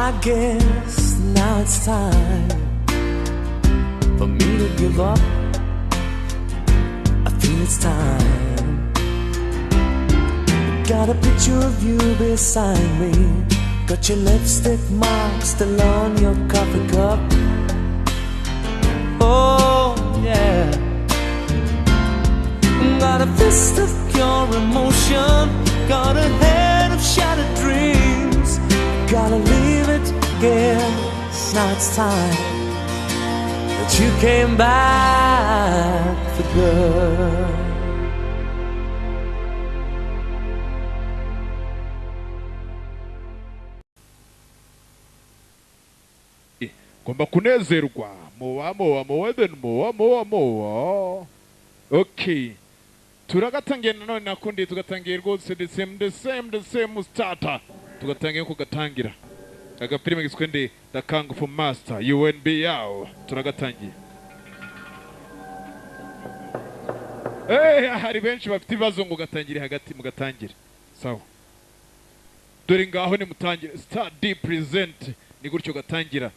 I guess now it's time for me to give up. I feel it's time. Got a picture of you beside me. Got your lipstick mark still on your coffee cup. Oh yeah. Got a fist of pure emotion. Got a head of shattered dreams. Gotta leave it, guess now it's time that you came back for good. Ngomba kunezerwa mowa. Okay, turagatangiye nanone nakundi tugatangiye rwose the same starter. Tugatangiye kugatangira agapirime giswende the Kung Fu Master UNB yao turagatangiye. Hari benshi bafite ibibazo ngo gatangire hagati mu gatangire sawa. Dore ngaho ni mutangire Star D present ni gutyo gatangira.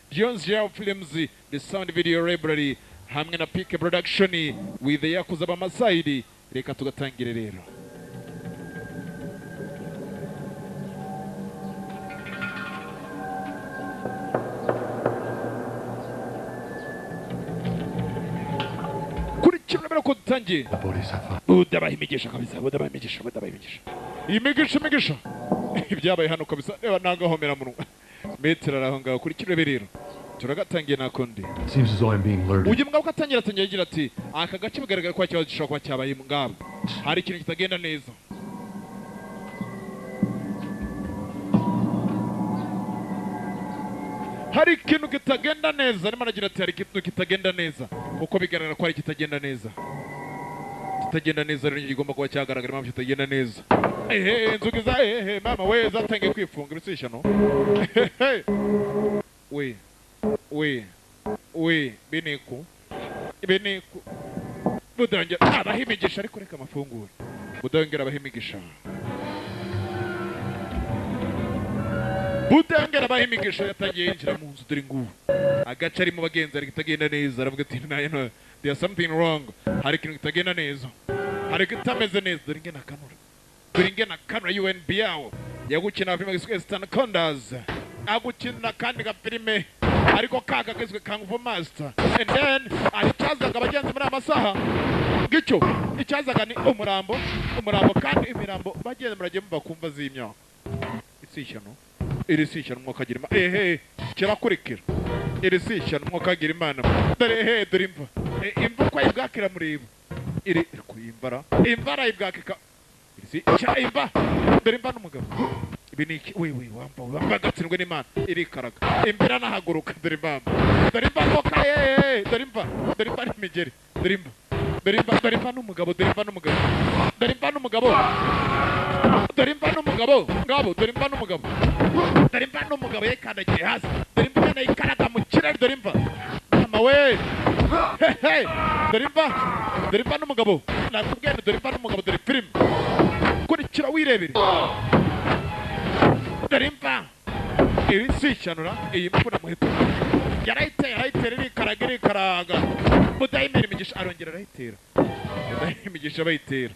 Jones Geo Films, the sound video library hamwe na Peak Production with the Yakuza Bamasaidi. Reka tugatangire rero. Tangi udabahimigisha kabisa udabahimigisha imigisha ibyabaye hano kabisa reba nangahomera munwa metero araho ngaho kuri kirebe rero turagatangiye nakonde uyu mugabo katangira agira ati aka gace bigaragara ko cyabaye gishobora kuba cyabaye ngabo hari ikintu kitagenda neza. Hari ikintu kitagenda neza arimo aragira ati hari ikintu kitagenda neza uko bigaragara ko hari kitagenda neza. Kitagenda neza rero igomba kuba cyagaragara impamvu kitagenda neza. Inzugi za mama we zatangiye kwifunga ibisisha no. we biniku budongera abahimigisha ariko reka amafunguro budongera abahimigisha budongera abahimigisha yatangiye yinjira mu nzu dore ngubu agace ari mu bagenzi ari kitagenda neza aravuga ati no there's something wrong hari ikintu kitagenda neza hari kitameze neza dore ngena kanura UNB yawo yagukina filime giswe Anacondas agukina kandi gapirime ariko kaga giswe Kung Fu Master and then alichazaga abagenzi muri amasaha gico ichazaga ni umurambo kandi imirambo bagenzi muragiye bakumva z'imyaka isishano irisishano mwokagira kirakurikira irisishano mwokagira imana dore dore imva kwa ibwakira muribo iri kuyimbara imvara ibwakika imva dore imva n'umugabo ibiniki wamba gatsindwe n'Imana iri karaga imbera nahaguruka dore imva koka dore imva n'imigeri dore imva n'umugabo yekandagiye hasi dore imva nayikaraga mu kirere dore imva mama we dore imva n'umugabo nakubwiye dore imva n'umugabo dore film kurikira wirebere dore imva iri sishanura iyi mfuna muheto yarayitera iri karaga mudayimira imigisha arongera arayitera imigisha bayitera.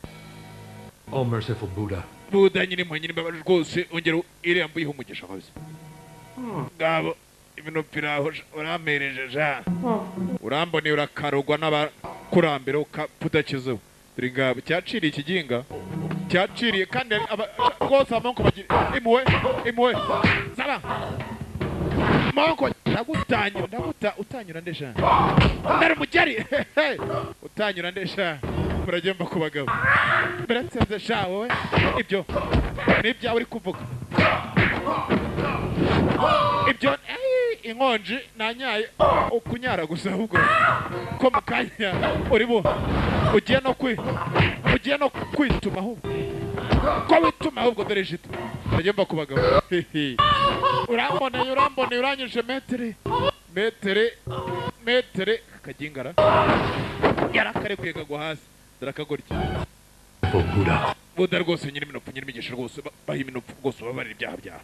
Oh merciful Buddha. Buddha nyine mwenyine mbabaje rwose ongera irembo yiha umugisha kabisa. Ngabo ibintu piraho uramereje ja. Urambone urakarogwa n'abakurambere ukapudakizo. Dore ngabo cyaciriye ikiginga. Cyaciriye kandi rwose amanko bagira imwe saba. Manko utanyura ndesha. Ndari mujari. Utanyura ndesha. Muragenda kubagabo. Beratse sha wowe ibyo nibya uri kuvuga. Ibyo inkonji nanyaye ukunyara gusa ahubwo ko mukanya uri bo ugiye no kwituma ahubwo ko wituma ahubwo dore jito muragenda kubagabo. Urambone uranyije metere kagingara yarakare kwega go hasi darakagorya Buddha buda rwose nyiri minopfu nyiri migisha rwose baha iminopfu rwose babarira ibyaha byaha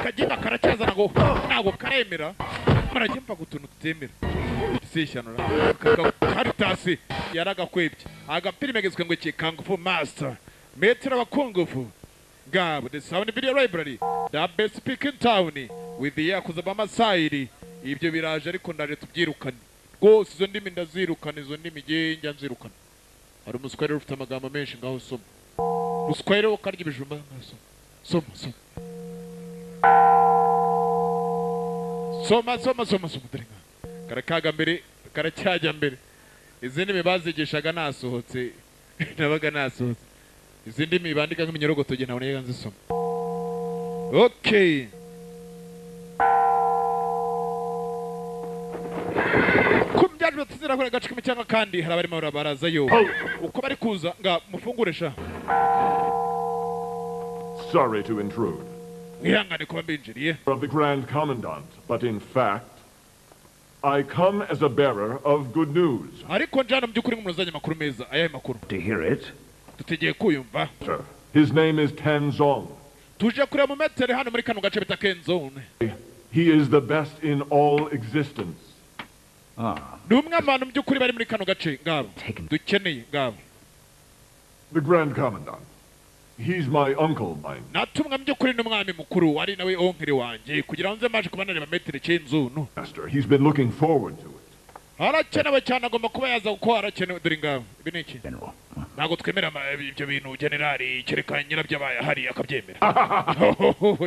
kagimba karacyazana ngo ntabwo karemera marajya mva gutuntu tutemera sishanura karitasi yaragakwebye agapirime gizwe ngo iki Kung Fu Master metero wa Kung Fu ngabo the sound video library the best speak in town with the yakuza bamasayiri ibyo biraje ariko ndaje tubyirukane rwose izo ndimi ndazirukana izo ndimi genjya nzirukana hari umuswere ufite amagambo menshi ngaho soma muswere ukarya ibijumba soma mudaringa karakaga mbere karacyajya mbere izindi mibazigishaga nasohotse nabaga nasohotse izindi mibandika nk'iminyorogoto gena nabonye nzisoma okay kumbyajwe tuzira kure gace kimwe kandi hari abarimo baraza yo uko bari kuza nga mufungure sha Sorry to intrude. Ihangane kuba mbinjiriye Of the Grand Commandant, but in fact, I come as a bearer of good news. ariko njana mbyukuri nk'umuzanye makuru meza ayahe makuru To hear it, tutegeye kuyumva Sir, his name is Tan Zong. tuje kureba mu metere hano muri kano gace bita Kenzone He is the best in all existence. ni umwe mu bantu by'ukuri bari muri kano gace ngabo dukeneye ngabo The Grand Commandant. He's my uncle, mind. natumwa by'ukuri n'umwami mukuru ari nawe onkere wanjye kugira ngo nze maje kubanareba metere Kenzone Master, he's been looking forward to it. harakenewe cyane agomba kuba yaza kuko harakenewe dore ngabo ibi ni iki General. ntabwo twemera ibyo bintu generali kereka nyirabyo abaye ahari akabyemera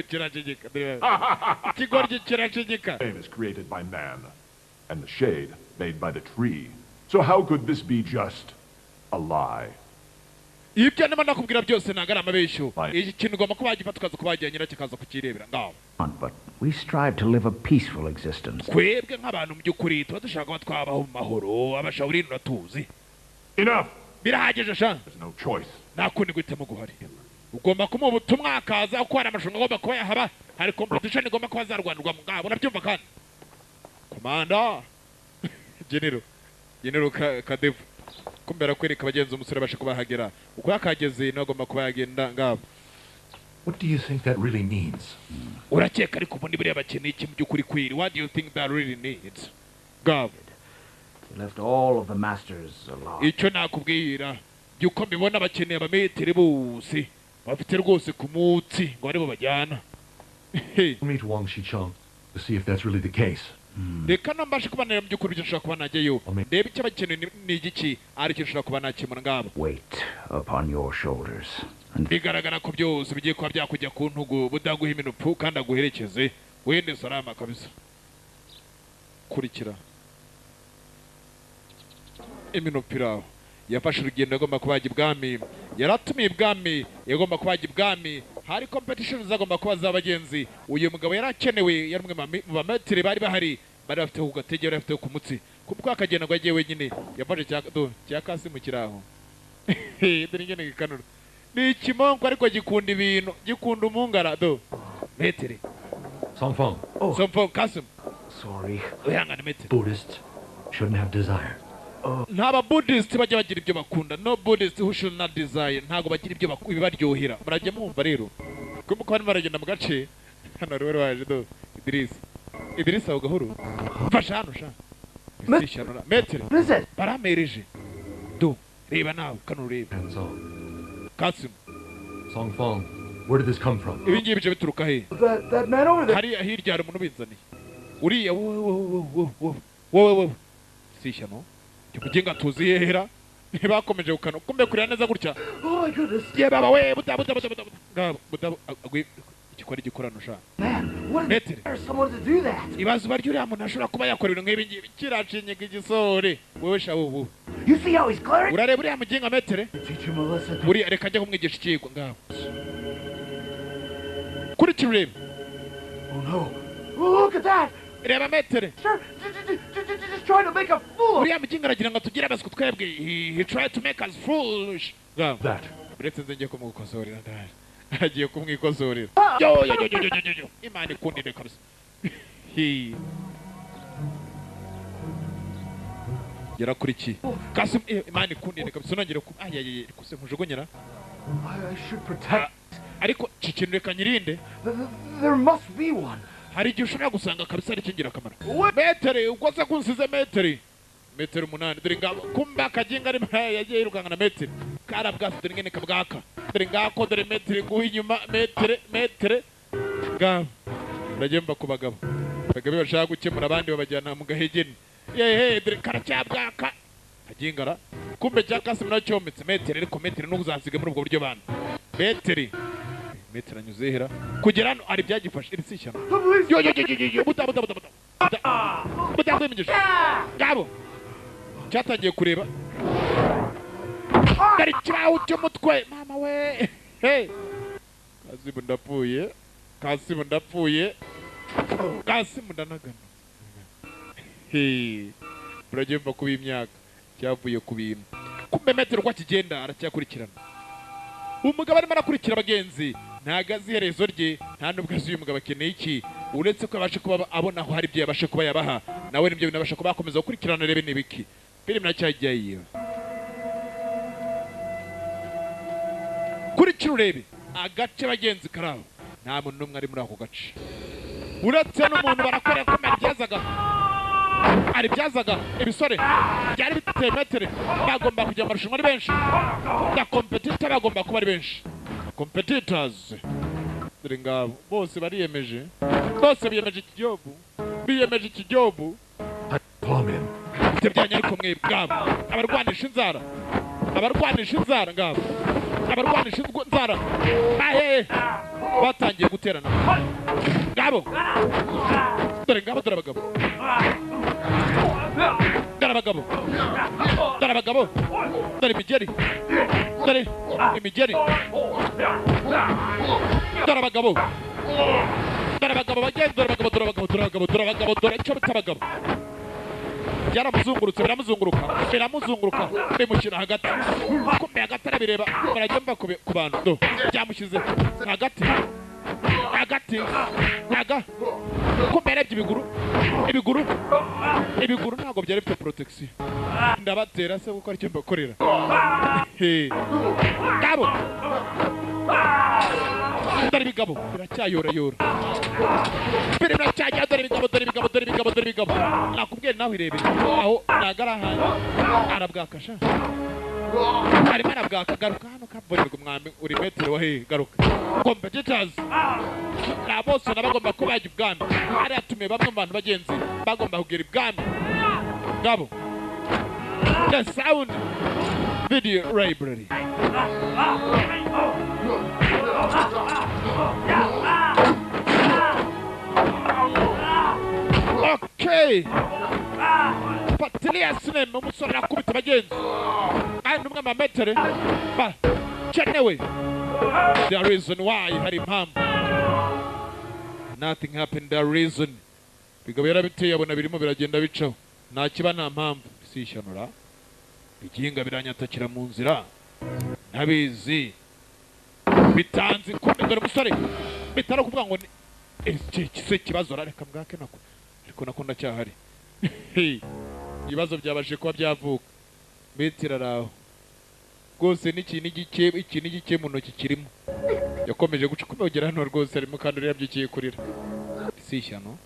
kiracegeka ikigoryi kiracegeka Flame is created by man, and the shade made by the tree. So how could this be just a lie? ibyo ndimo ndakubwira byose ntabwo ari amabeshyo Right. iki kintu ugomba kuba wagifata ukaza kuba wagira nyiracyo akaza kukirebera ngaho But we strive to live a peaceful existence. twebwe nk'abantu mu by'ukuri tuba dushaka kuba twabaho mu mahoro abashawuri uratuzi Enough! birahagije sha There's no choice. nta kundi guhitamo guhari ugomba kumuha ubutumwa akaza kuko hari amarushanwa agomba kuba yahaba hari competition igomba kuba zarwanirwa mu ngabo urabyumva kandi komanda genero kadevu kumbera kwereka abagenzi umusore bashe kuba hagera uko yakageze niwe agomba kuba yagenda ngabo What do you think that really means? urakeka ariko ubundi buriya bakeneye iki mu by'ukuri kwiri what do you think that really needs ngabo We left all of the masters alone. icyo nakubwira byuko mbibona bakeneye abameteri bose bafite rwose ku munsi ngo aribo bajyana Meet Wang Shicheng to see if that's really the case. reka nambashe kubanira mu by'ukuri ibyo nshobora kuba najyayo Amen. reba icyo bakeneye ni igiki ari cyo nshobora kuba nakemura ngabo Weight upon your shoulders. And bigaragara ko byose bigiye kuba byakujya ku ntugu budaguha iminupfu kandi aguherekeze wende salama kabisa kurikira iminupira yafashe urugendo yagomba kuba yajya ibwami yaratumiye ibwami yagomba kuba yajya ibwami hari competition zagomba kuba z'abagenzi uyu mugabo yari akenewe yari umwe mu bametire bari bahari bari bafite ku gatege bari bafite ku mutsi kuko akagenda ngo agiye wenyine yafashe cya kasi mu kiraho dore ingene gikanura ni ikimonko ariko gikunda ibintu gikunda umungara do metere Song Feng, somfo kasim sorry. uyangana metere Buddhists shouldn't have desire. nta Buddhist bajya bagira ibyo bakunda no Buddhist who should not desire ntabwo bagira ibyo bibaryohera murajya mwumva rero kuko barimo baragenda mu gace hano rero waje do Idris aho gahoro mfasha hano sha ishanura metere What is it? baramereje do reba nawe kano reba Hands on. Kasim Song Feng, where did this come from? ibi ngibi bije bituruka he That man over there. hariya hirya hari umuntu ubinzaniye uriya wowe sishyano kugira tuzi hehera bakomeje gukana kumbe kurira neza gutya Oh my goodness. ye baba we buta ikikora igikorano sha Man, what is metere there someone to do that? ibazo baryo uriya muntu ashobora kuba yakora ibintu nk'ibi ngibi kiracinyega igisore wowe sha wowe You see how he's glaring? urareba uriya muginga metere Teacher Melissa. uriya reka ajya kumwigisha ikigwa ngaho kurikira urebe Oh no. Look at that. reba metere Sir, just trying to make a fool. uriya muginga aragira ngo tugire abaswa twebwe he tried to make us foolish ngaho That. uretse nze ngiye kumwikosorera ndahari agiye kumwikosorera yo imana ikundire kabisa yarakurikiye kasi imana ikundire kabisa unongere ku ayaye kuse nkujugunyira I should protect. ariko ikintu reka nyirinde There must be one. hari igihe ushobora gusanga kabisa ari cy'ingirakamaro metero ubwo se kunsize metero 8 dore ngabo kumba akaginga ari yagiye yirukanga na metero karabwase dore ngene kabwaka dore ngako dore metero guha inyuma metero ngabo ndagemba ku bagabo bashaka gukemura abandi babajyana mu gahegeni yehe dore karacyabwaka agingara kumbe cyakase muracyometse metero ariko metero n'uzasiga muri ubwo buryo bana metero anyuzehera kugera hano ari byagifashe iri sishyano yo buta kwimenyesha ngabo cyatangiye kureba dari kiraho cy'umutwe mama we hey Kasimu ndapfuye Kasimu ndanagana hey buragemba kuba imyaka cyavuye ku bintu kumbe metero kwa kigenda aracyakurikirana umugabo arimo arakurikira abagenzi ntago azi iherezo rye nta nubwo azi uyu mugabo akeneye iki uretse ko abasha kuba abona aho hari ibyo yabasha kuba yabaha nawe nibyo binabasha kuba akomeza gukurikirana rebe n'ibiki filime nacyajyaye kurikira urebe agace bagenzi karaho nta muntu n'umwe ari muri ako gace uretse n'umuntu barakorera ko aribyazaga ibisore byari biteye metero bagomba kujya mu marushanwa ari benshi na competitor bagomba kuba ari benshi competitors dore ngabo bose biyemeje iki jobu byanye ariko mwe ngabo abarwanisha inzara ngabo abarwanisha inzara batangiye guterana ngabo dore ngabo dore abagabo dore imigeri dore abagabo bagenda dore icyo bita abagabo byaramuzungurutse biramuzunguruka bimushyira hagati kumbe hagati arabireba baragenda ku bantu byamushyize hagati kumbe yarebye ibiguru ntabwo byari bifite protection ndabatera se kuko aricyo mbakorera ngabo dore ibigabo biracyayorayora dore ibigabo nakubwiye nawe irebe aho nagara ahantu arabwakasha arimo arabwaka garuka hano kabonerwa umwami uri metero wahe garuka competitors na bose nabagomba kuba bajya ubwami ari atumiye bamwe mu bantu bagenzi bagomba kugera ibwami ngabo the sound video library okay patilia sinema umusore arakubita abagenzi kandi umwe amametere kenewe the reason why hari impamvu nothing happened the reason bigabo yarabiteye abona birimo biragenda bicaho nta kiba nta mpamvu sishanura igihinga biranyatakira mu nzira ntabizi bitanze kumbe dore umusore bitaro kuvuga ngo iki kibazo rareka mbwake nako ariko nako ndacyahari ibibazo byabashe kuba byavuka betiraraho rwose iki n'igike mu ntoki kirimo yakomeje guca kumegera hano rwose arimo kandi yabyikiye kurira sishyano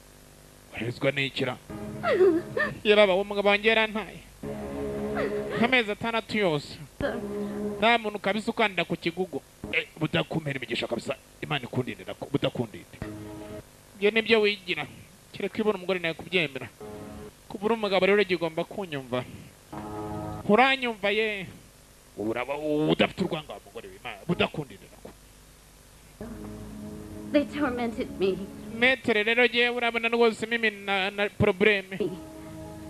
warezwa n'ikira yababa umugabo wanjye yarantaye amezi 6 yose nta muntu kabisa ukandida ku kigugu budakumera imigisha kabisa Imana ikundinde nako budakundinde byo nibyo wigira kereka ibona umugore nawe kubyemera kubura umugabo rero gigomba kunyumva uranyumva ye uraba udafite urwanga umugore w'Imana budakundinde nako They tormented me. metere rero je urabona rwose mimi na probleme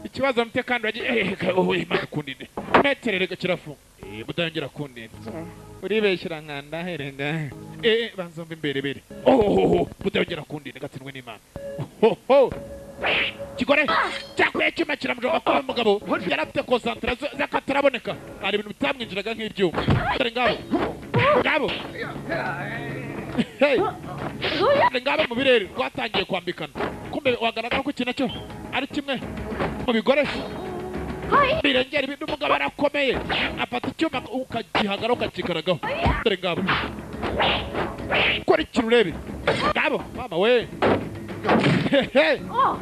ikibazo mte kandi wagiye Imana ikundinde metere rega kirafu budangera kundinde uribeshyira nkanda herenga banzomba imbere budangera kundinde gatinwe n'Imana kigore cyakwiye cyuma kiramujoma kwa umugabo yarafite concentration zakataraboneka ari ibintu bitamwinjiraga nk'ibyuma dore ngabo hey ngabo mu birere rwatangiye kwambikana kumbe wagaragara ko ikintu cyo ari kimwe mu bigore birengera ibintu umugabo arakomeye afata icyuma ukagihagara ukakikaragaho dore ngabo kora ikintu urebe ngabo mama we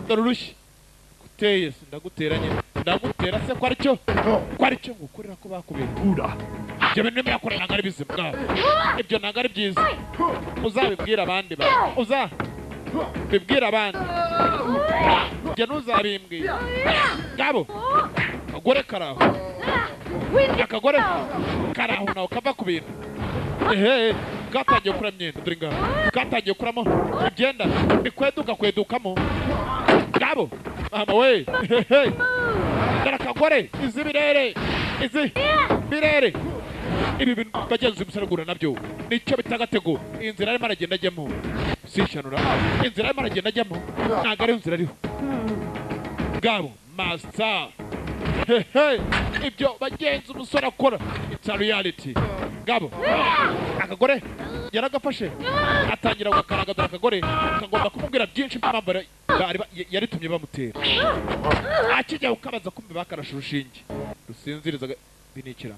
dore urushyi guteye ndaguteranye ndagutera se ko aricyo ngukorera ko bakubera Buddha. ibyo bintu byakora ntabwo ari bizima bwabo ibyo ntabwo ari byiza uzabibwira abandi uzabibwira abandi njye ntuzabimbwira ngabo akagore karaho akagore karaho nawe kava ku bintu katangiye kuramo imyenda dore ngaho katangiye kuramo ibyenda bikwedukamo ngabo mama we dore akagore izi birere ibi bintu bagenzi umusaragura nabyo nicyo bita agatego inzira arimo aragenda ajyamo sishanura inzira arimo aragenda ajyamo ntabwo ariyo nzira ariho ngabo master ibyo bagenzi umusore akora it's a reality ngabo akagore yaragafashe atangira gukaraga dore akagore kagomba kumubwira byinshi impamvu yaritumye bamutera akijya ukabaza kumbe bakarasha urushinge rusinziriza binikira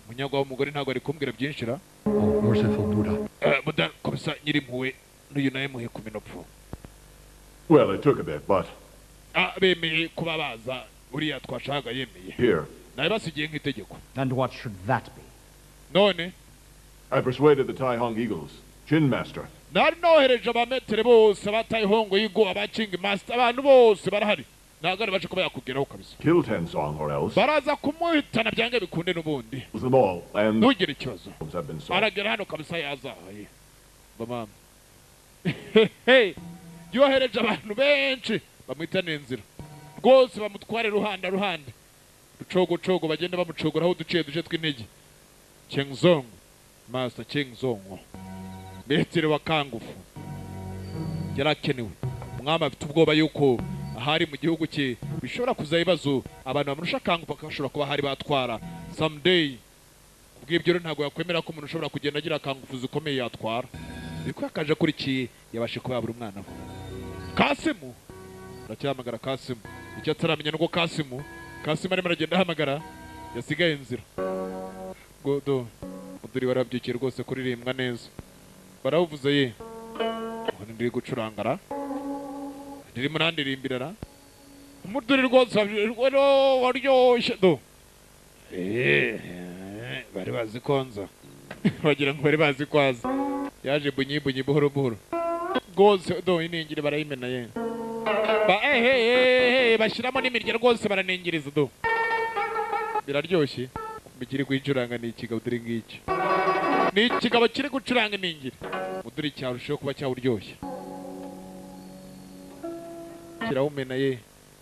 munyagwa w'umugore ntabwo ari kumbwira byinshi ra Oh, merciful Buddha. buda komisa nyiri impuhwe n'uyu nawe muhe ku minopfu Well, it took a bit, but bemeye kuba baza uriya twashaka yemeye here, nawe basigiye nk'itegeko And what should that be? none I persuaded the Tai Hong Eagles, Chin Master, nari nohereje abametere bose bataye hongo yigo abakingi master abantu bose barahari ntabwo ari baje kuba yakugeraho kabisa kill Tensong or else baraza kumuhitana byange bikunde n'ubundi lose them all, and ntugire ikibazo have been solved. aragera hano kabisa yazahaye mama yohereje abantu benshi bamwitana inzira rwose bamutware ruhanda rucogo bagenda bamucogoraho uduce tw'intege Chengzong master Chengzong metere wa kangufu yarakenewe umwami afite ubwoba yuko ahari mu gihugu cye bishobora kuza ibibazo abantu bamurusha kangufu bakashobora kuba hari batwara someday ubwibyo rero ntabwo yakwemera ko umuntu ushobora kugenda agira kangufu zikomeye yatwara ariko yakaje akurikiye yabashe kuba yabura umwana we Kasimu aracyahamagara Kasimu icyo ataramenya nuko Kasimu arimo aragenda ahamagara yasigaye inzira godo uduri warabyukiye rwose kuririmbwa neza barawuvuze ye ubu ndiri gucurangara ndirimo nandirimbirara umuduri rwose waryoshye do bari bazi konza bagira ngo bari bazi kwaza yaje bunyibunyi buhoro rwose do iningire barayimena ye bashyiramo n'imirya rwose baranengereza do biraryoshye bikiri kwicuranga ni ikigabo dore ngiki ni ikigabo kiri gucuranga iningire uduri cyarushaho kuba cyawuryoshye kirawumena ye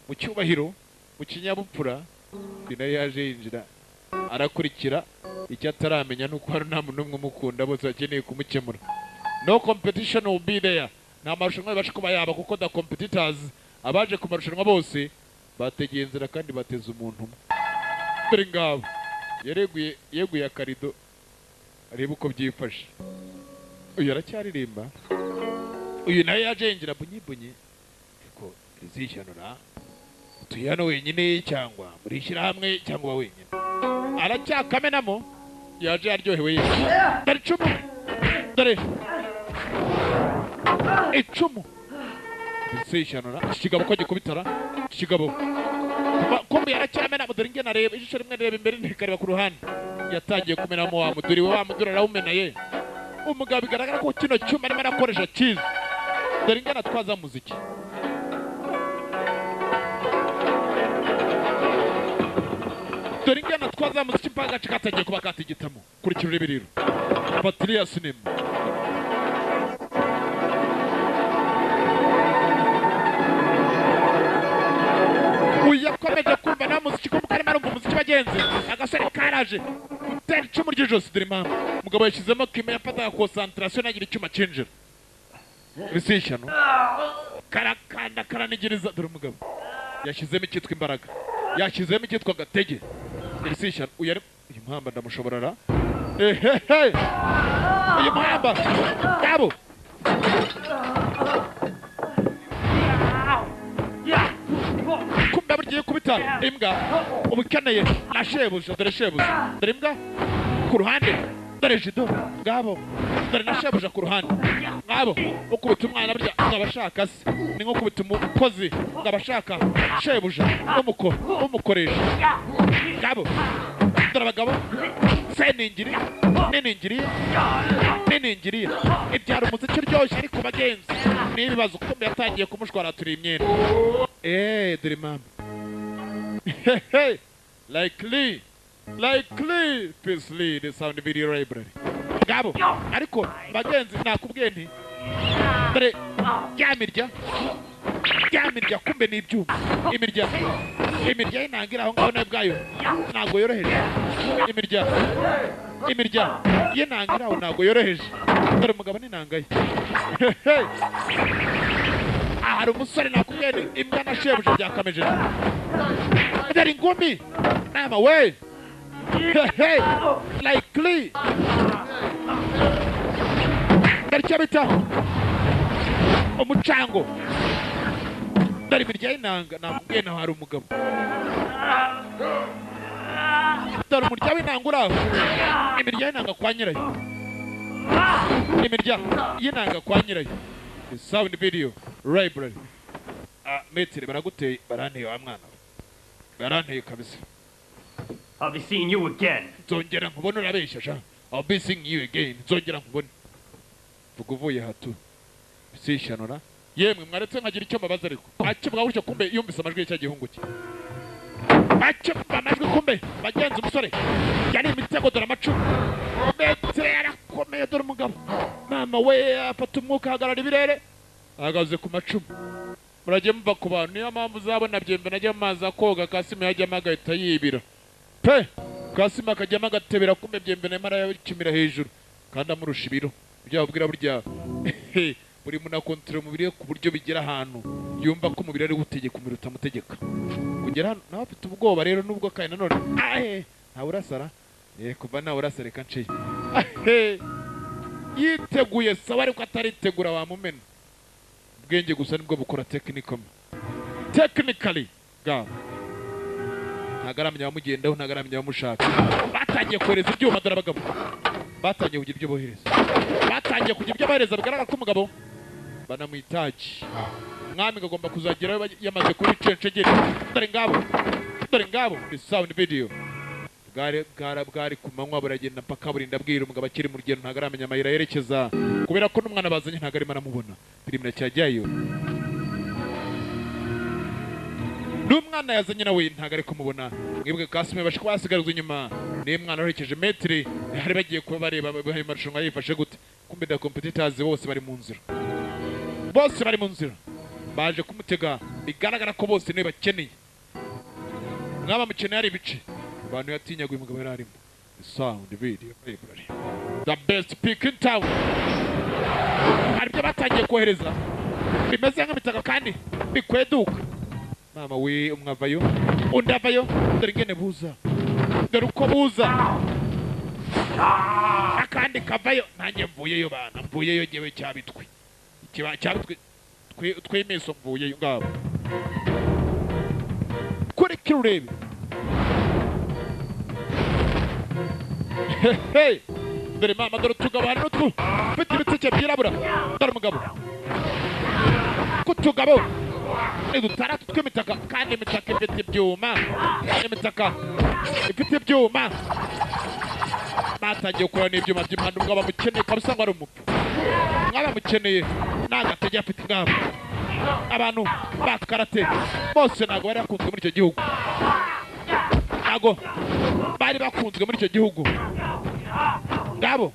mu cyubahiro mu kinyabupfura nayo yaje yinjira arakurikira icyo ataramenya nuko hari nta muntu n'umwe umukunda bose bakeneye kumukemura no competition will be there nta marushanwa yabasha kuba yaba kuko the competitors abaje ku marushanwa bose bategeye inzira kandi bateze umuntu umwe dore ngabo yeguye akarido areba uko byifashe uyu aracyaririmba uyu nawe yaje yinjira bunyibunyi ariko rizishyanura utuye hano wenyine cyangwa murishyira hamwe cyangwa wenyine aracyakamenamo yaje yaryohewe ye dore icumu dore icumu rizishyanura ikigabo ko gikubitara ikigabo kumbe yaracyamenamo dore ingena areba ijisho rimwe rireba imbere ntikareba ku ruhande yatangiye kumenamo wa muduri we wa muduri arawumena ye umugabo bigaragara ko kino cyuma arimo arakoresha cyiza dore ingana twaza muziki dore ingana twaza muziki mpaka agace katangiye kuba katigitamo kurikira urebe rero Patriya Sinema uyakomeje kumva na muziki ko mukarimo arumva umuziki bagenzi agasore karaje gutera icumu ry'ijosi dore impamvu umugabo yashyizemo kime yafataga concentration nagira icyuma cinjira risishyano karakanda karanigiriza dore umugabo yashyizemo icyitwa imbaraga yashyizemo icyitwa gatege risishyano uyu mpamba ndamushoborara uyu mpamba ngabo kumbe burgiye kubita bita imbwa uba ukeneye na shebuja dore shebuja dore imbwa ku ruhande dore jido ngabo dore na shebuja ku ruhande ngabo ukubita umwana burya ngabashaka se ni nko kubita umukozi ngabashaka shebuja umukoresha ngabo dore abagabo seningiri niningiriye ibyara umuziki uryoshye ariko bagenzi n'ibibazo uko yatangiye kumushwaratura imyenda dore mama likely peace lead the sound video library ngabo ariko bagenzi nakubwiye nti dore byamirya kumbe ni ibyuma imirya y'intangira aho ngaho nayo bwayo ntabwo yoroheje imirya y'intangira aho ntabwo yoroheje dore umugabo n'intangaye hari umusore nakubwiye nti imbwa na shebuja byakameje dore ingumi nama we likely dore icyo bita umucango dore imirya y'inanga nakubwiye naho hari umugabo dore umurya w'inanga uri aho imirya y'inanga kwa nyirayo imirya y'inanga kwa nyirayo sound video library metri baraguteye baranteye wa mwana baranteye kabisa I'll be seeing you again. Nzongera nkubona urabeshya sha. I'll be seeing you again. Nzongera nkubona. Vuga uvuye hatu. Sishanora. Yemwe mwaretse nkagira icyo mbabaza ariko. Akibwa gutyo kumbe yumvise amajwi y'icya gihungu cye. Akibwa amajwi kumbe bagenzi umusore. Yari imitego dore amacumu. Metre yarakomeye dore umugabo. Mama we afata umwuka hagarara ibirere. Ahagaze ku macumu. Murajye mva ku bantu niyo mpamvu uzabona byembe najya amazi akoga Kasime yajyamo agahita yibira. Pe Kasime akajyamo agatebera kumbe byembe na mara yakimira hejuru kandi amurusha ibiro byabwira burya buri muna kontrol umubiri ku buryo bigera ahantu yumva ko umubiri ari gutegeka umuruta mutegeka kugera nawe afite ubwoba rero nubwo kandi nanone nta urasara kuva nta urasare kanciye yiteguye sawa ariko ataritegura wa mumena ubwenge gusa nibwo bukora technically ga nagaramya bamugendaho nagaramya bamushaka batangiye kohereza ibyuma dore abagabo batangiye kugira ibyo bohereza batangiye kugira ibyo bohereza bigaragara ko umugabo banamwitaje umwami agomba kuzagera yamaze kuri cencegere dore ngabo ni sound video bwari ku manywa buragenda mpaka burinda bwira umugabo akiri mu rugendo nagaramenya amayira yerekeza kubera ko n'umwana bazanye ntago arimo aramubona filime cyajyayo n'umwana yazanye nawe ntago ari kumubona mwebwe Kasime bashika basigarizwa inyuma niyo mwana uherekeje metri hari bagiye kuba bareba bahaye marushanwa yifashe gute kumbe da competitors bose bari mu nzira baje kumutega bigaragara ko bose niwe bakeneye mwaba mukeneye ari bice abantu yatinyaga uyu mugabo yararimo sound video library the best pick in town hari byo batangiye kohereza bimeze nk'imitaka kandi bikweduka mama we umwavayo undavayo dore ngene buza dore uko buza akandi kavayo nanjye mvuyeyo bana mvuyeyo ngewe cyabitwe cyabitwe twemeso mvuyeyo ngabo kuri kirurebe dore mama dore tugabo hano mfite ibitsike byirabura dore umugabo kutugabo dutandatu tw'imitaka kandi imitaka ifite ibyuma batangiye gukora n'ibyuma by'impande ubwo bamukeneye kabisa ngo ari umupfu mwabamukeneye n'agatege afite ingamba abantu ba karate bose ntabwo bari bakunzwe muri icyo gihugu ngabo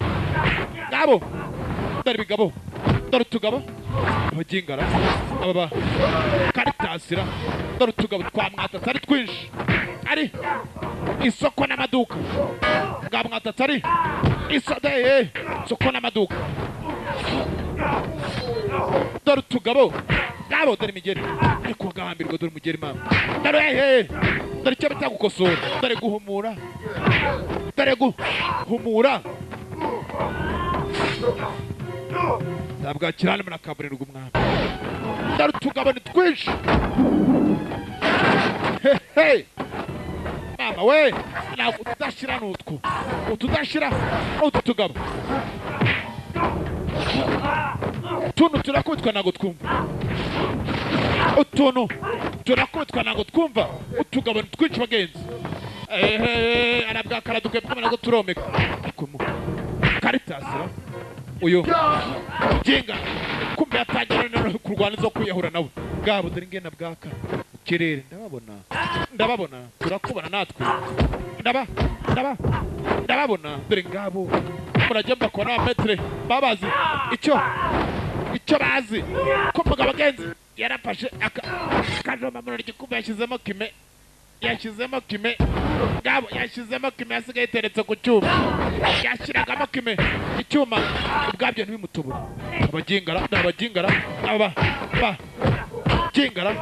dore ibigabo dore utugabo abagingara aba karitasira dore utugabo twa mwatatsi ari twinshi ari isoko n'amaduka bwa mwatatsi ari isoko n'amaduka dore utugabo ngabo dore imigeri ariko gahambirwa dore umugeri mama dore icyo bita gukosora dore guhumura ntabwo kirane muri akaburirwa umwami dore utugabo ni twinshi Hey! Mama we! Ntabwo utudashira n'utwo. Utudashira utu tugabo. Utuntu turakubitwa ntabwo twumva. Utuntu turakubitwa ntabwo twumva. Utugabo twinshi bagenzi. Arabwa karaduke pamwe ntabwo turomeka. Karitasira. Uyu jinga kumbe yatangira no kurwana zo kwiyahura nawe. Ngabo dore ngena bwaka. Kirere ndababona turakubana natwe ndababona dore ngabo murajya mbakora metre babazi icyo bazi ko mvuga abagenzi yarafashe akajoma muri gikumba yashizemo kime ngabo yashizemo kime asigaye iteretse ku cyuma yashiragamo kime icyuma ubwabyo ntibimutubura abagingara jingara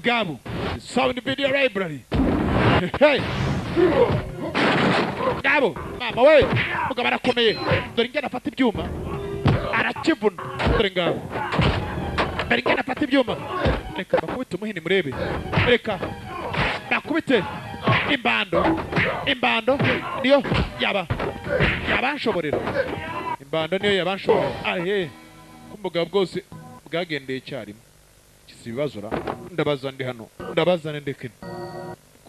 Gabo, sound video library. Hey, Gabo, mama we, mugabo arakomeye. Dore ngena afata ibyuma. Arakivuna. Dore ngabo. Dore ngena afata ibyuma. Reka bakubite umuhini murebe. Reka bakubite imbando niyo yabanshoborera. Imbando niyo yabanshoborera. Ahe, kumugabo bwose bwagendeye cyarimo. Sibazura ndabaza ndi hano ndabazane ndeke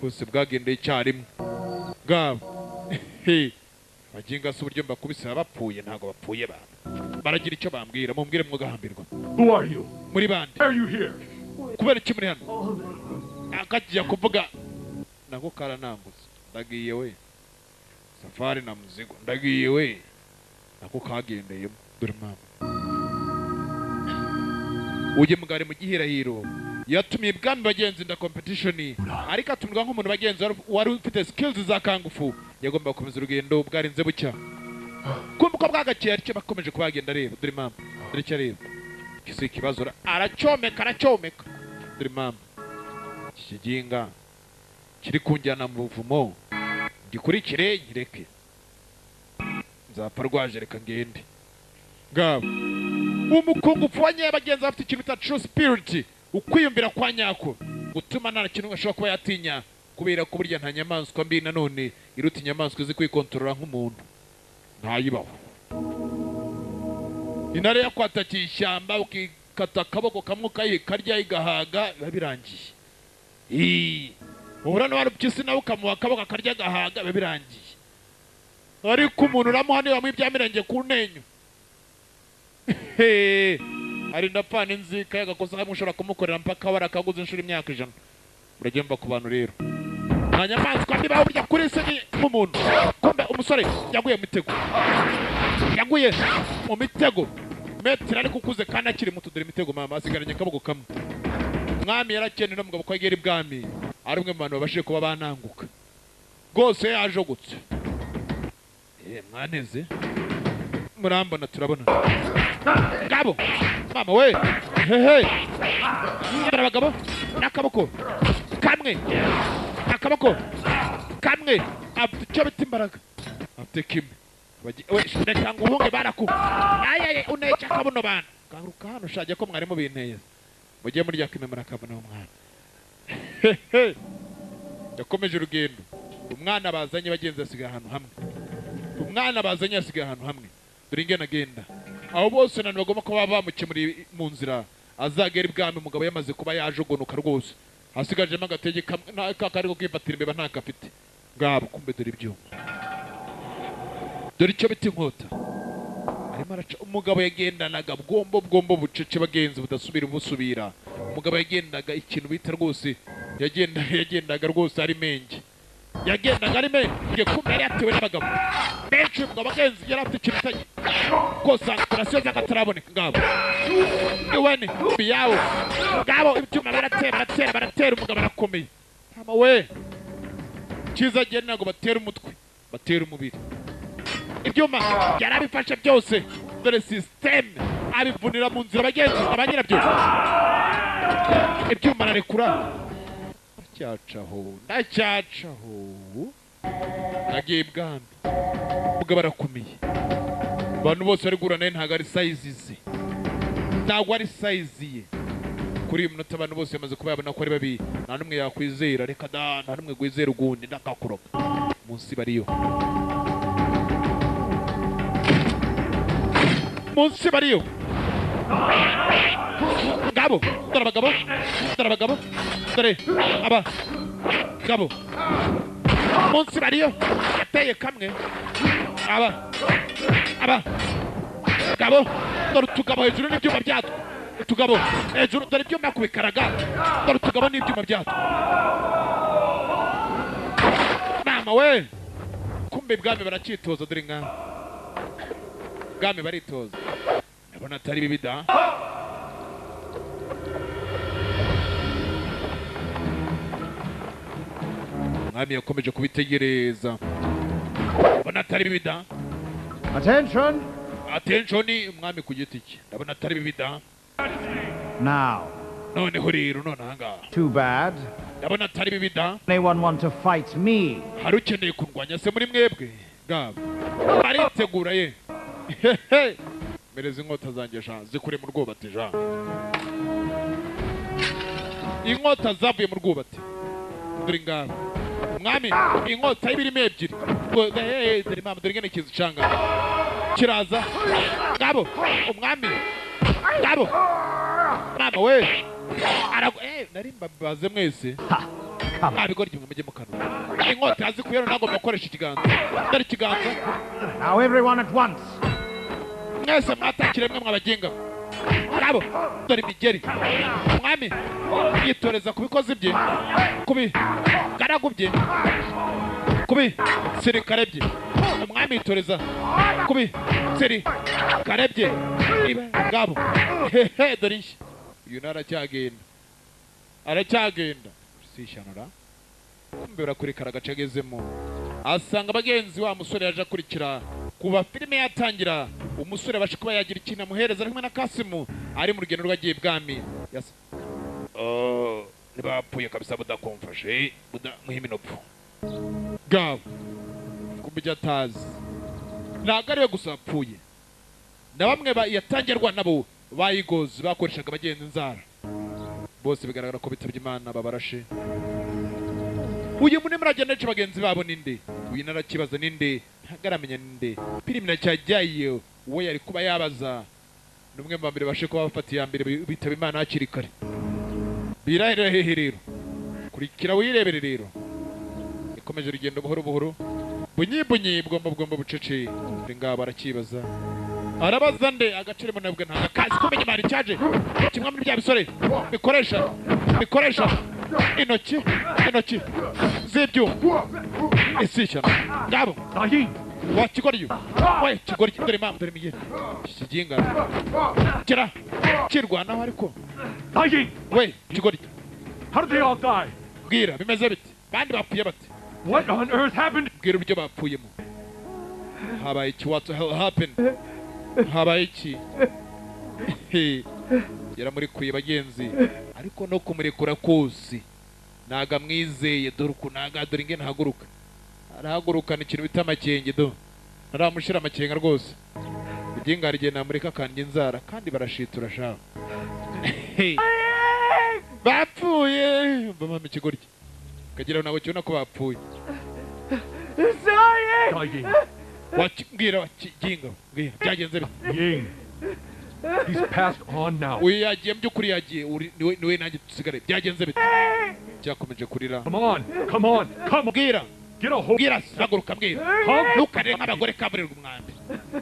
kose bwagendeye cyarimo Gabo baginga se uburyo mbakubise bapfuye ntago bapfuye baragira icyo bambwira mumbwire mwugahambirwa. Who are you? Muri bande Are you here? kubera iki muri hano akagiye kuvuga nako karanambutse ndagiye we safari na muzigo ndagiye we nako kagendeyemo dore mama uje mugare mu gihirahiro yatumye ibwami bagenzi nda competition ariko atumwa nk'umuntu bagenzi wari ufite skills za kangufu yagomba gukomeza urugendo bwarinze bucya kumbuka bwagakiye aricyo bakomeje kubagenda reba dore mama dore cyo reba kisi kibazo aracomeka dore mama kiginga kiri kunjyana mu buvumo gikurikire nyireke nzapfa rwaje reka ngende Gabo umukungu pfanye bagenzi bafite ikintu bita true spirit ukwiyumvira kwa nyako gutuma nta kintu ashobora kuba yatinya kubera ko burya nta nyamaswa mbi nanone iruta inyamaswa izi kwikontorora nk'umuntu ntayibaho. Intare yakwatakiye ishyamba ukikata akaboko kamwe ukayikarya igahaga biba birangiye. Ubura n'abari pyisi nawe ukamuha akaboko akarya agahaga biba birangiye. Ariko umuntu uramuha niba mwibyamirenge ku nenyo ari ndapana inzika yagakosa hamwe ushobora kumukorera mpaka warakaguze inshuro imyaka 100. Uragenda ku bantu rero nta nyamaswa mbi baho burya kuri se nk'umuntu kumbe umusore yaguye mu mitego metero ariko ukuze kandi akiri muto dore imitego mama asigaranye akaboko kamwe. Mwami yarakene no mugabo ko yegera ibwami ari umwe mu bantu babashije kuba bananguka rwose yajogutse mwaneze murambona turabona Gabo mama we abagabo nakaboko kamwe afite icyo bita imbaraga afite kimwe reka ngo uhunge baraku uneca akabuno bana garuka hano ushaje ko mwari mu binteye mugiye murya kimwe murakabona umwana yakomeje urugendo umwana bazanye bagenzi asigaye ahantu hamwe dore ingena agenda abo bose nani bagomba kuba bamukemuri mu nzira azagera ibwami umugabo yamaze kuba yajogonuka rwose hasigajemo agatege kakari ko kwifatira imbeba ntakafite Gabo kumbe dore ibyuma dore icyo bita inkota arimo araca umugabo yagendanaga bwombo bucece bagenzi budasubira umugabo yagendaga ikintu bita rwose yagendaga rwose ari menge kumbe yari yatewe n'abagabo benshi umugabo bagenzi yari afite ikintu itagiye konsantarasiyo z'akataraboneka Gabo iwene biyawo Gabo ibyuma baratera umugabo arakomeye mama we cyiza gihe ntabwo batera umutwe batera umubiri ibyuma yarabifashe byose dore system abivunira mu nzira bagenzi abanyirabyo ibyuma ararekura ndacyacaho nagiye ibwami umugabo arakomeye abantu bose bari guhura nawe ntabwo ari size ye kuri uyu munota abantu bose bamaze kuba yabona ko ari babi nta n'umwe yakwizera reka da nta n'umwe gwizera ugundi ndakakuroga munsi bariyo munsi bariyo ngabo dore abagabo dore aba ngabo munsi bariyo yateye kamwe aba ngabo dore utugabo hejuru n'ibyuma byatwo utugabo hejuru dore ibyuma kubikaraga dore utugabo n'ibyuma byatwo mama we kumbe bwami baracitoza dore nka bwami baritoza ndabona atari bibi da mwami yakomeje kubitegereza ndabona atari bibi da Attention! attention umwami ku giti cye ndabona atari bibi da Now, noneho rero none ahangaha too bad. ndabona atari bibi da Anyone want to fight me? hari ukeneye kurwanya se muri mwebwe ngabo aritegura ye mereza inkota zanjye sha zikure mu rwubati ja inkota zavuye mu rwubati dore ngabo umwami inkota y'ibirimo ebyiri dore mama dore ngene kizicanga kiraza ngabo umwami ngabo mama we nari mbabaze mwese ntabigora igihe mujye mu kanwa inkota yazikuye ntabwo bakoresha ikiganza dore ikiganza Now everyone at once. mwese mwatakire mwe mwabagenga ngabo dore imigeri umwami yitoreza ku bikozi bye kubi garagu bye kubi sirikare bye umwami yitoreza kubi sirikare bye ngabo dore iki uyu aracyagenda sishanura kumbe barakurikara agace agezemo asanga abagenzi wa musore yaje akurikira kuva filime yatangira umusore abasha kuba yagira ikintu amuhereza ari kumwe na Kasimu ari mu rugendo rwagiye bwami ntibapfuye kabisa budakomfashe muhiminopfu gabo kumbe atazi ntabwo ariwe gusa apfuye na bamwe yatangirwa nabo bayigozi bakoreshaga abagenzi inzara bose bigaragara ko bitabye Imana babarashe uyu munini muragenda nece bagenzi babo ninde uyu narakibaza ninde ntagamenya ninde filime nacyajyayo uwo yari kuba yabaza numwe mu mbere bashe kuba bafatiye mbere bitaba Imana hakiri kare birahera hehe rero kurikira wirebere rero ikomeje urugendo buhoro buhoro bunyibunyi bwomba bucece ngaba arakibaza arabaza nde agaceremo nabwo nta kazi kumenya Imana cyaje kimwe muri bya bisore bikoresha intoki z'ibyo isishyana ngabo wa kigoryo we kigoryo dore mama dore migeri kiginga kira kirwanaho ariko we kigoryo How did they all die? bwira bimeze bite bandi bapfuye bate What on earth happened? bwira uburyo bapfuyemo habaye iki what the hell happened habaye iki yaramurikuye bagenzi ariko no kumurekura kose naga mwizeye dore dore ingene haguruka arahagurukana ikintu bita amakenge do naramushira amakenga rwose ibyinga rigiye namureka kandi inzara kandi barashitura shaka bapfuye mama ikigoryi kagira nawe cyona ko bapfuye wakibwira wakiginga bwira byagenze Ying. He's passed on now. uyu yagiye by'ukuri yagiye niwe nanjye dusigare byagenze bite cyakomeje kurira Come on. bwira Get a hold. bwira haguruka bwira ntukare nk'abagore kaburirwa umwambi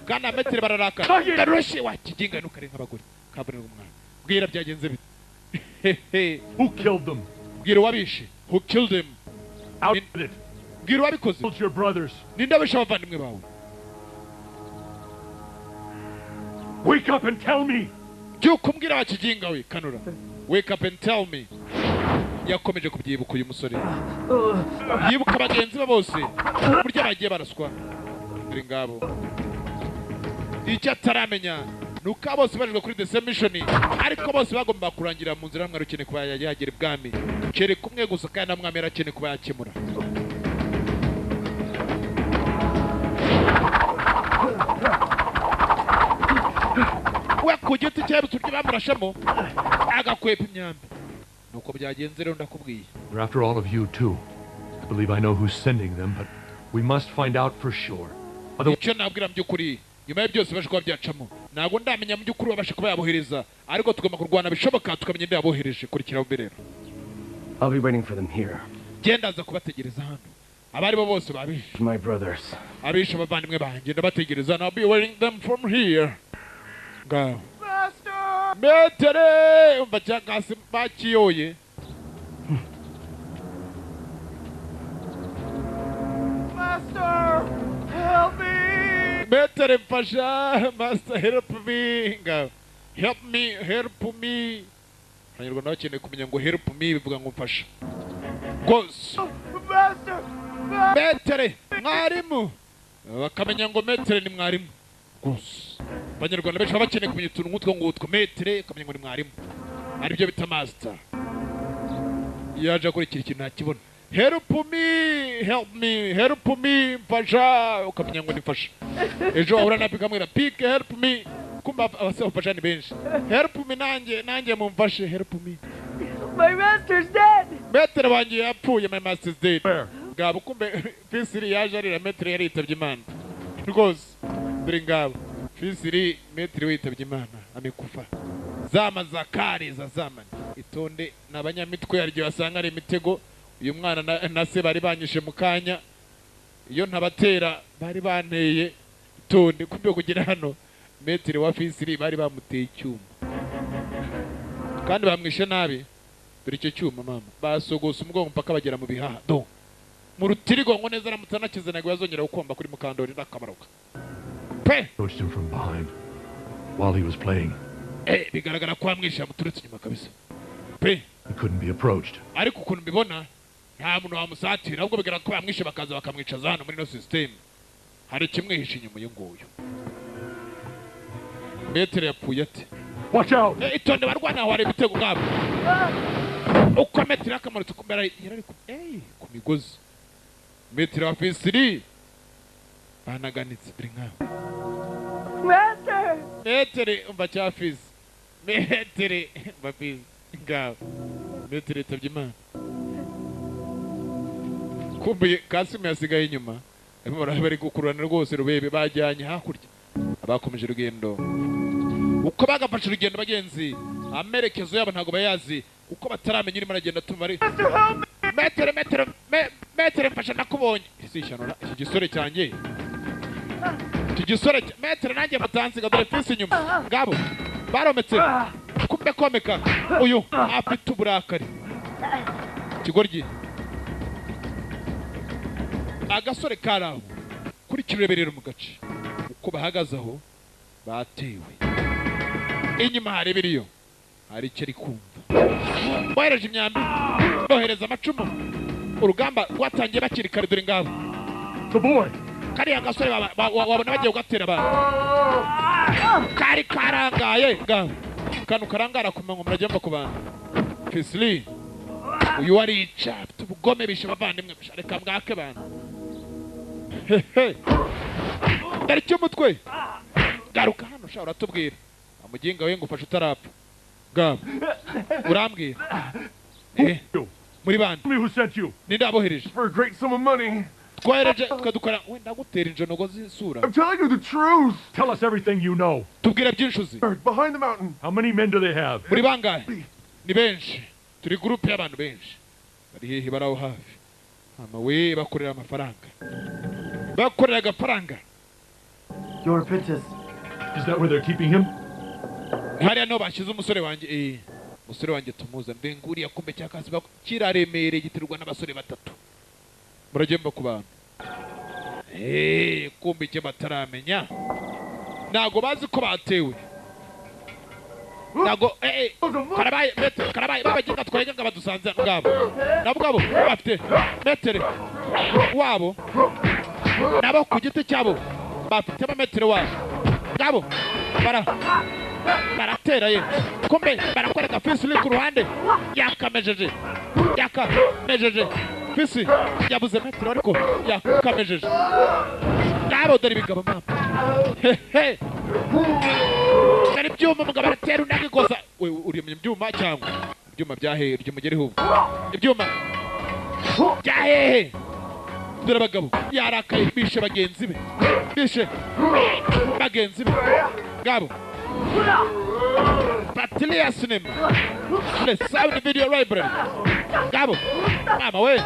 kandi ametero bararakara garushi wakiginga ntukare nk'abagore kaburirwa umwambi bwira byagenze bite Who killed them? bwira wabishe who killed them Out with it. bwira wabikoze Killed your brothers. ninde abishe abavandimwe bawe Wake up and tell me. byuka umbwira wakiginga we kanura wake up and tell me yakomeje kubyibuka uyu musore yibuka abagenzi be bose uburyo bagiye baraswa dore ngabo icyo ataramenya ni uko bose bajwe kuri the same mission ariko bose bagomba kurangira mu nzira hamwe rukeneye kuba yagera ibwami kere kumwe gusa kandi na mwami yarakeneye kuba yakemura we ku giti cyabo turya bamurashamo agakwepa imyambi nuko byagenze rero ndakubwiye. They're after all of you too. I believe I know who's sending them, but we must find out for sure. Icyo nabwira mu by'ukuri nyuma ya byose baje kuba byacamo ntabwo ndamenya mu by'ukuri babasha kuba yabohereza ariko tugomba kurwana bishoboka tukamenya nde yabohereje kurikiraho mbere rero. I'll be waiting for them here. Genda aza kubategereza hano abari bo bose babishe My brothers. abishe abavandimwe banjye ndabategereza and I'll be waiting them from here. Ngaho metere umva cyangase bakiyoye. Master, help me! Metere mfasha, master help me. Ngaho help me. Abanyarwanda bakeneye kumenya ngo help me bivuga ngo mfasha. Gose Master! metere mwarimu bakamenya ngo metere ni mwarimu. Gose abanyarwanda benshi baba bakeneye kumenya utuntu nk'utwo ngutwo metere ukamenya ngo ni mwarimu aribyo bita master. Yaje akurikira ikintu ntakibona. Help me mfasha ukamenya ngo nifasha. Ejo ahura na bikamwira pick help me kumba abasaba mfasha ni benshi. Help me nanjye mumfashe help me. My master's dead! Metere wanjye yapfuye, my master's dead. Where? Ngabo kumbe Fisiri yaje arira metere yari yitabye Imana. Rwose dore ngabo Fisiri metere witabye Imana amekufa. Zama zakari za zamani itonde n'abanyamitwe yaryo basanga ari imitego. Uyu mwana na se bari banyishe mu kanya iyo ntabatera bari banteye itonde kumbe kugira hano metere wa Fisiri bari bamuteye icyuma kandi bamwishe nabi. Dore icyo cyuma mama basogose umugongo mpaka bagera mu bihaha do mu rutirigongo neza ramutanakize nago yazongera gukomba kuri Mukandori n'akamaroka pe Approached him from behind while he was playing. bigaragara ko amwishe amuturetse inyuma kabisa pe. He couldn't be approached. Ariko ukuntu mbibona nta muntu wamusatira ahubwo bigaragara ko bamwishe bakaza bakamwicaza hano muri no system hari kimwihishe inyuma y'unguyu. Metere yapfuye ate? Watch out! Itonde barwana aho hari ibitego ngabo uko metere akamurutse kumbera yarari ku migozi. Metere wa Fisiri banaganitse dore nkaho Master! metere umva cya Fisi metere umva Fisi ngabo metere yitabye Imana. Kumbe Kasimu yasigaye inyuma bari gukurana rwose rubebe bajyanye hakurya abakomeje urugendo uko bagafashe urugendo bagenzi amerekezo yabo ntago bayazi uko bataramenya urimo aragenda tumva ari metere mfasha nakubonye isishanura iki gisore cyanjye metere nanjye mutansiga dore Fisi inyuma ngabo barometse kumbe komeka uyu afite uburakari kigoryi agasore karaho kuri kireberero mu gace uko bahagaze aho batewe inyuma hareberiyo hari icyo ari kumva bohereje imyambi bohereza amacumu urugamba rwatangiye bakiri kare dore ngabo The boy! kariya gasore wabona bagiye kugatera abantu kari karangaye ngabo kanu karangara kumenya ngo murajya mva ku bantu. Fisiri uyu warica afite ubugome bishe abavandimwe reka mwake abantu. Dore cy'umutwe garuka hano sha uratubwira amuginga we ngo ufashe utarapfa ngabo urambwira muri bande Tell me who sent you. ninde abohereje For a great sum of money. twohereje tukadukora wenda gutera injonogo z'isura. I'm telling you the truth. Tell us everything you know. Tubwira byinshi uzi. Behind the mountain. How many men do they have? Muri bangahe? Ni benshi. Turi group y'abantu benshi. Bari hehe baraho hafi. Mama we bakorera amafaranga. Bakorera agafaranga. Your princess. Is that where they're keeping him? Hariya no bashize umusore wanjye umusore wanjye tumuza ndenguri yakombe cyakasi kiraremereye gitirwa n'abasore batatu. Muragenda ku bantu. Kumbe cyo bataramenya. Nago bazi ko batewe. Nago karabaye babagenda twayenga badusanze ngabo. Nabugabo bafite metere wabo. Nabo ku giti cyabo bafite ametere wabo. Ngabo baratera ye. Kumbe barakoreka Fisi ku ruhande yakamejeje. Fisi yabuze metero ariko yakamejeje. Ngabo dore bigabo mama. dore ibyuma umugabo aratera undi akikoza we uri mu byuma cyangwa ibyuma byahehe ry'umugeri hubwo ibyuma byahehe dore abagabo yarakaye bishe bagenzi be ngabo Batilia Cinema The Sound Video Library ngabo mama we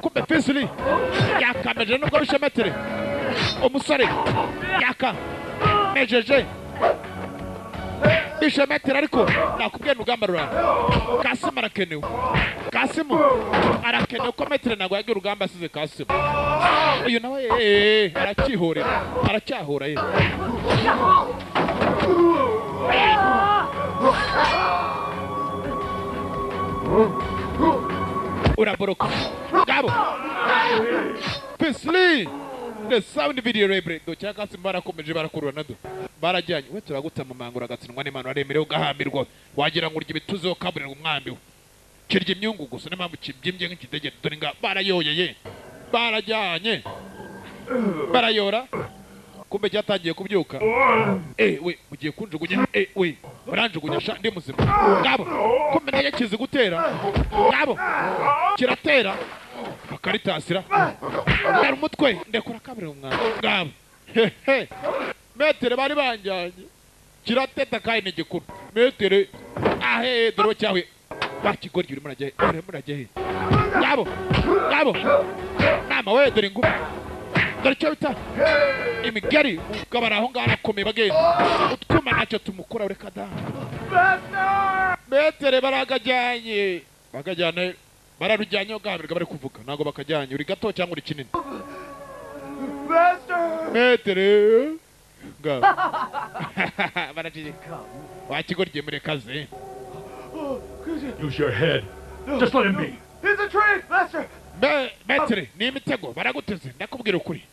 kumbe Fisili yakameje nubwo bishemetere umusore mejeje bishemetere ariko nakubwiye n'ugamba rura Kasimu arakenewe ko metere nagwa yagira urugamba asize Kasimu uyu nawe aracyahora ye uraboroka ngabo Fisili The Sound Video Library dokira Kasimu barakomeje barakurura nado barajyanye we turaguta mu mangura gatsindwa n'Imana aremerewe ugahambirwa wagira ngo urya ibituze yo kaburira umwambi we kirya imyungu gusa n'impamvu kibyimbye nk'ikidege dore nga barayoyeye barajyanye barayora kumbe cyatangiye kubyuka we mugiye kunjugunya we baranjugunya sha ndi muzima ngabo kumbe naye kizi gutera ngabo kiratera bakaritasira ndari umutwe ndekura kabiri umwana ngabo metere bari banjanye kirateta kandi n'igikuru metere dore cyawe bakigoryi uri murajye ngabo nama we dore nguma dore cyo bita imigeri ukabara aho ngaho akomeye bagenzi utwuma nacyo tumukura ureka da metere bagajyana bararujyanye ugahambirwa bari kuvuga ntabwo bakajyanye uri gato cyangwa uri kinini metere ngabo baragiye wakigoryi murekaze Use your head. Just let him be. He's a trick, Master! Metere ni imitego baraguteze ndakubwira ukuri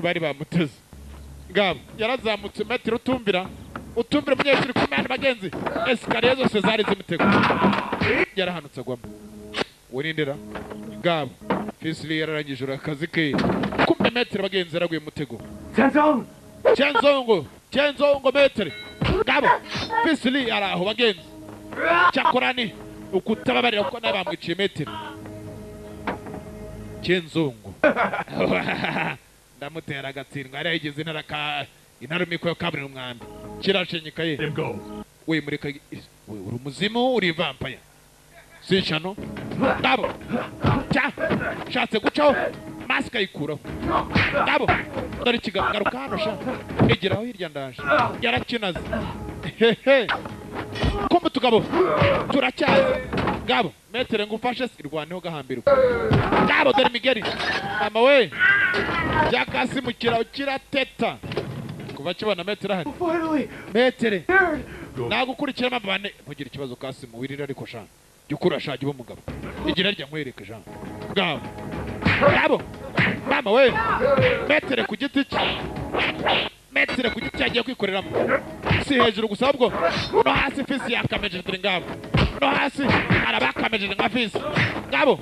bari bamuteze ngabo yarazamutse metere utumbira umunyeshuri ku mwana bagenzi esikariye zose zari z'imitego yarahanutse agwamo urindira ngabo Fisili yararangije akazi ke kumbe metere bagenzi yaraguye mutego Chenzongo metere ngabo Fisili araho bagenzi cyakorani ukutababarira uko nabamwiciye metere Chenzongo ndamutera agatsindwa ari yagize inarumiko yo kaburira umwambi kirashenyikaye we mureka we uri umuzimu uri vampire sinshano ngabo shatse gucaho maska ikuraho ngabo dore kigaruka hano sha egeraho hirya ndaje yarakinaze kumbe tugabo turacyaye ngabo metere ngufashe irwaneho gahambirwa ngabo dore migeri mama we Kasimu kirateta kuva kibona metere ahari metere nagukurikira mabane mugira ikibazo Kasimu wirira ariko sha gikura sha gibo mugabo igira rya nkwereke sha ngabo mama we metere ku giti cyagiye kwikoreramo si hejuru gusa ahubwo no hasi Fisi yakameje dore ngabo no hasi arabakameje nka Fisi ngabo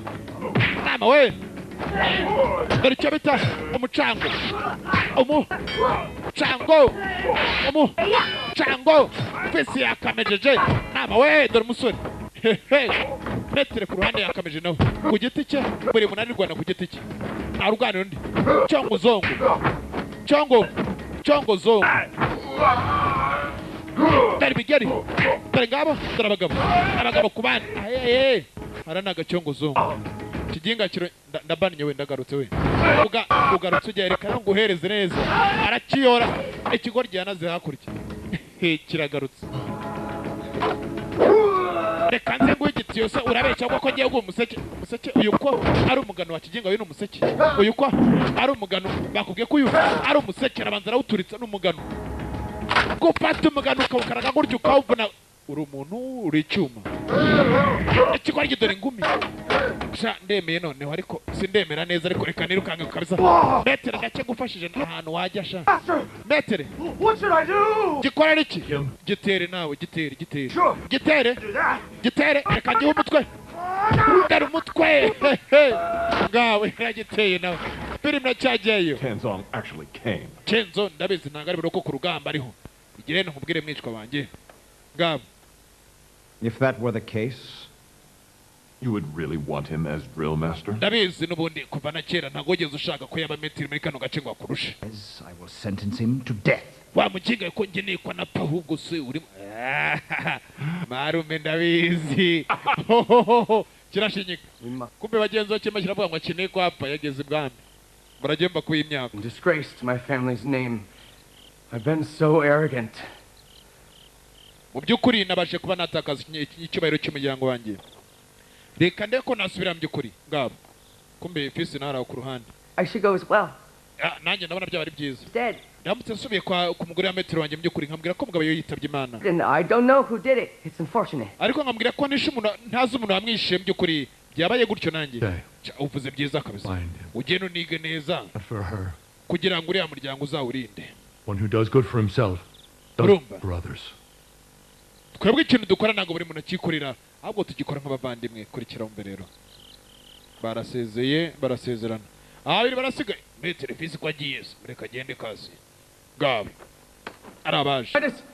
mama we dore icyo bita umucango Fisi yakamejeje mama we dore umusore metere ku ruhande yakameje nawe ku giti cye buri munanirwana ku giti cye arugana undi cyongo zongo dore bigeri dore ngabo dore abagabo ku bandi haranaga cyongo zongo kiginga kiro ndabanye we ndagarutse we ugarutse ugerekana ngo uhereze neza arakiyora ikigoryi yanaze hakurya kiragarutse reka nze ngo igitiyo se urabeshya ko ngiye guha umuseke uyu ko ari umugano wa kiginga uyu n'umuseke uyu ko ari umugano bakubwiye ko uyu ari umuseke arabanza arawuturitsa n'umugano gufata umugano ukawukaraga gutyo ukawuvuna uri umuntu uri icyuma ikigoryi dore ingumi ndemeye noneho ariko sindemera neza ariko reka nirukanga kabisa metere gake gufashije ahantu wajya sha metere gikorera iki gitere nawe gitere reka ngihe umutwe dore umutwe ngawe yagiteye nawe filime cyagiyeyo Chenzong actually came. Chenzo ndabizi ntabwo ari buroko ku rugamba ariho igire nkubwire mwicwa wanjye ngabo. If that were the case, You would really want him as drill master? Ndabizi n'ubundi kuva na kera ntago ugeze ushaka ko yaba metiri muri kano gace ngo akurushe. as I will sentence him to death. Wa mukinga ko nge nikwa na pahugo se uri marume ndabizi. Kirashinyika. Kumbe bagenzi bake mashyira avuga ngo akeneye ko hapa yageze ibwami. Baragomba kuba imyaka. And disgraced my family's name. I've been so arrogant. Mu by'ukuri nabashe kuba natakaza icyubahiro cy'umuryango wanjye. Reka ndeko nasubira mu by'ukuri ngabo. Kumbe fisi naraho ku ruhande. I should go as well. Nanjye ndabona byaba ari byiza. Dead. Ndamutse nsubiye ku mugore wa metero wanjye mu by'ukuri nkambwira ko mugabo yitabye Imana. And I don't know who did it. It's unfortunate. Ariko nkambwira ko nishe umuntu ntazi umuntu wamwishe mu by'ukuri byabaye gutyo nanjye. Uvuze byiza kabisa. Ugenda unige neza. For her. Kugira ngo uriya muryango uzawurinde. One who does good for himself does for others. Twebwe ikintu dukora ntabwo buri muntu akikorera ahubwo tugikora nk'abavandimwe kurikiraho mbere rero. Barasezeye barasezerana. Abiri barasigaye. Metero fisi kwa agiye mureka agende kazi. Ngabo. Arabaje.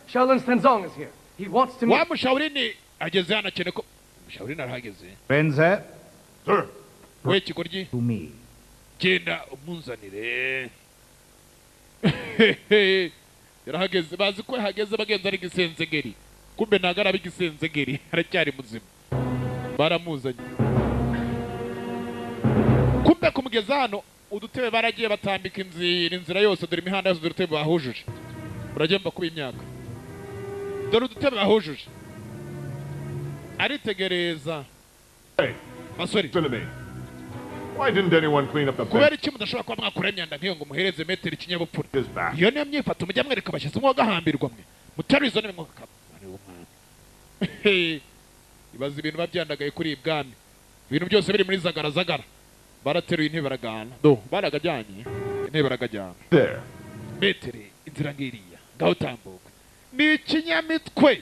Shaolin Tenzong is here. He wants to meet. Wa Shaolin ageze hano cyane ko Shaolin arahageze. Benze? Sir. We kigoryi. To me. Genda umunzanire. Yarahageze bazi ko hageze bagenza ari gisenzegeri. Kumbe nagara bigisenzegeri aracyari muzima. Baramuzanye. Kumbe kumugeza hano udutebe baragiye batambika inzira yose dore imihanda yose udutebe bahujuje. Uragomba kuba imyaka. Dore udutebe bahujuje. Aritegereza. Hey. Masori. Listen to me. Why didn't anyone clean up the Kubera bench? iki mudashobora kuba mwakura imyanda nk'iyo ngo muhereze metero ikinyabupfura. His back. Iyo niyo myifato mujya mwereka abashyitsi mwagahambirwa mwe. Mutari izo ntebe mwaka. Ibaza ibintu babyandagaye kuri ibwami. Ibintu byose biri muri zagara. Barateruye intebe baragana. Baragajyanye. Intebe baragajyana. There. Metere inzira ngiriya. Ngaho tambuka. Ni ikinyamitwe.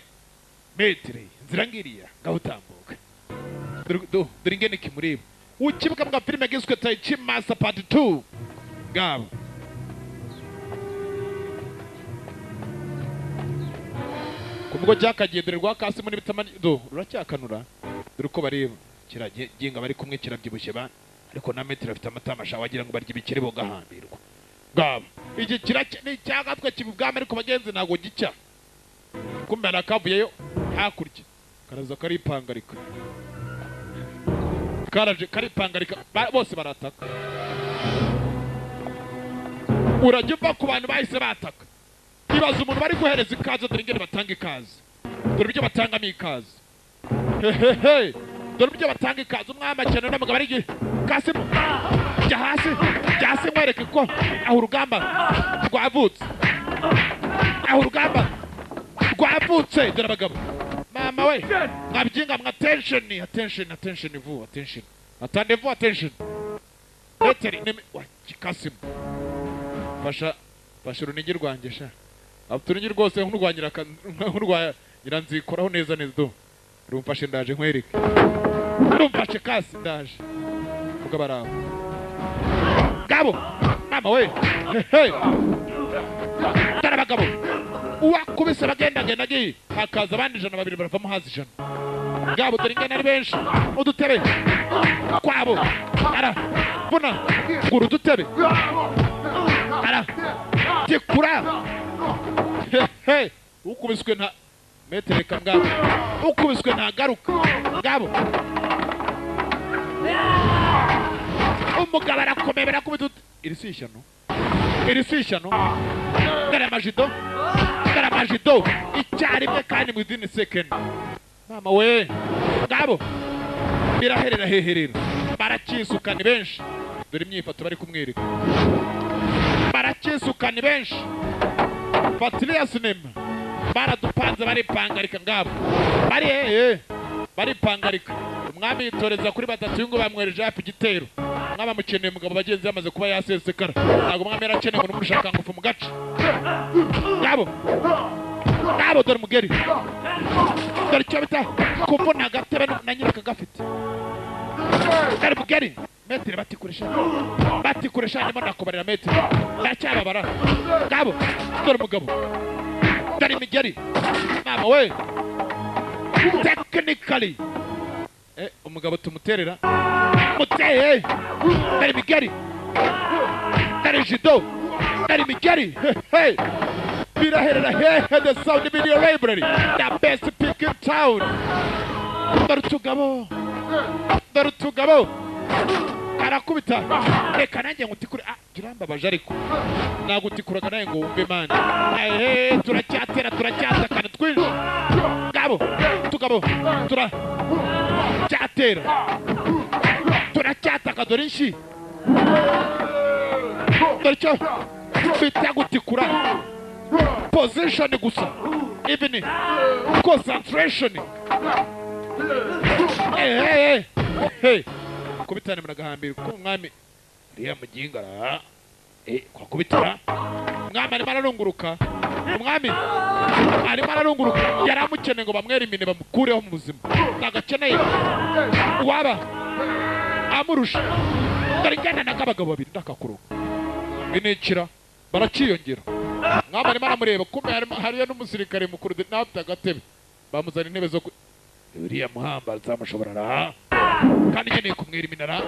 Metere inzira ngiriya. Ngaho tambuka. Dore ingene kimureba. Ukibuka mga filime giswe Tai Chi Master Part 2. Ngabo. Kumugo cyakagendererwa kasi muri bitamani uracyakanura. Dore uko bareba. Kiragenga bari kumwe kirabyibushye ba. Ariko na metero afite amatamasha wagira ngo barya ibikiri bo gahambirwa. Ngabo. Iki ni cyagatwe kibubwame ariko bagenzi nago gicya. Kumbe arakavuyeyo hakurya. Karaza karipangarika. Karaje karipangarika bose barataka. Urajyumva ku bantu bahise bataka. Ibaza umuntu bari guhereza ikaze dore ingene batanga ikaze. Dore ibyo batangamo ikaze. Dore ibyo batanga ikaze umwami cyane n'umugabo ari Kasimu. Jya hasi mwereke ko aho urugamba rwavutse. Aho urugamba rwavutse dore abagabo. Mama we, mwabyinga mwa attention vous, attention. Attendez-vous attention. Meteri nime wa Kasimu. Fasha urunigi rwanjye sha. Abuturungi rwose nkurwanyira nyiranzikoraho neza do. Rumfashe ndaje nkwereke. Rumfashe kasi ndaje. Vuga baraho. Gabo. Mama we. Hey. Tarabagabo. Uwakubise bagenda gi. Hakaza abandi 100 baravamo hazi 100. Gabo dore ingana ari benshi. Udutebe. Kwabo. Ara. Buna. Guru dutebe. Ara. Tikura. Hey. Ukubiswe nta metere kangabo. Ukubiswe nta garuka. Gabo. Umugabo arakomebera kubituta. Iri sishano. Garamajido. Icyarimwe kandi within a second. Mama we. Ngabo. Biraherera heherera. Barakisukana benshi. Dore imyifato bari kumwereka. Barakisukana benshi. Fatiliya sinema. Baradupanze baripangarika ngabo. Baripangarika. Umwami yitoreza kuri batatu ngo bamwereje hafi igitero. Mwaba mukeneye mugabo bagenzi yamaze kuba yasesekara. Ntago mwami yarakeneye ngo numushaka ngufu mu gace. Ngabo dore mugeri. Dore cyo bita kuvuna gatebe na nyiraka gafite. Dore mugeri. metero batikoresha ndimo nakubarira metero ndacyababara ngabo dore umugabo dore imigeri mama we technically umugabo tumuterera muteye dore imigeri dore jido dore imigeri hey biraherera hehe the sound video library the best pick in town dore utugabo arakubita reka nanjye ngutikure girambabaje ariko nagutikuraga naye ngo wumve manje turacyatera twinshi tugabo turacyataka dore inshi dore cyo bita gutikura position gusa even concentration hey kubitana muragahambira ko umwami riya mugingara kwa kubitara umwami ari mararunguruka yaramukeneye ngo bamwere imine bamukureho mu buzima nagakeneye waba amurusha darigana nakabagabo babiri ndakakuruka binekira baraciyongera umwami ari maramureba kumbe hariyo n'umusirikare mukuru nafite agatebe bamuzana intebe zo uriya muhamba zamushoborara kandi nkeneye kumwera iminara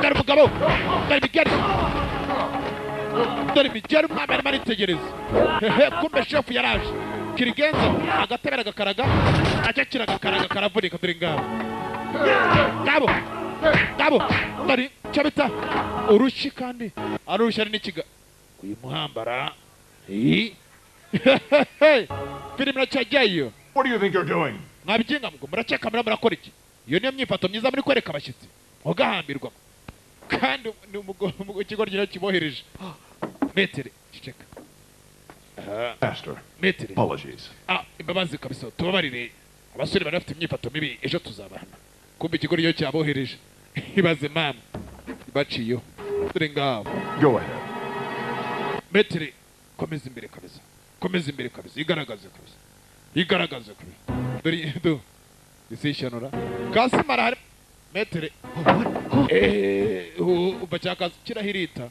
dore umugabo dore imigeri umwami arimo aritegereza kumbe shefu yaraje kirigenza agatebera agakaraga acakira agakaraga karavunika dore ngabo dore cyo bita urushi kandi arushya ari n'ikiga uyu muhambara filime iracyajyayo. What do you think you're doing? Mwabigenga mugo muraceka murakora iki? Iyo niyo myifato myiza muri kwereka abashyitsi mugahambirwa kandi ni umugo kigo ryo kibohereje metere ceceka Master, metere apologies. imbabazi kabisa tubabarire abasore bari bafite imyifato mibi ejo tuzabana kumbe ikigo ryo cyabohereje ibaze mama baciyo dore ngabo. Go ahead. Metere komeza imbere kabisa igaragaze kabisa dore do isishanura kasimara hari metere ubachaka kirahirita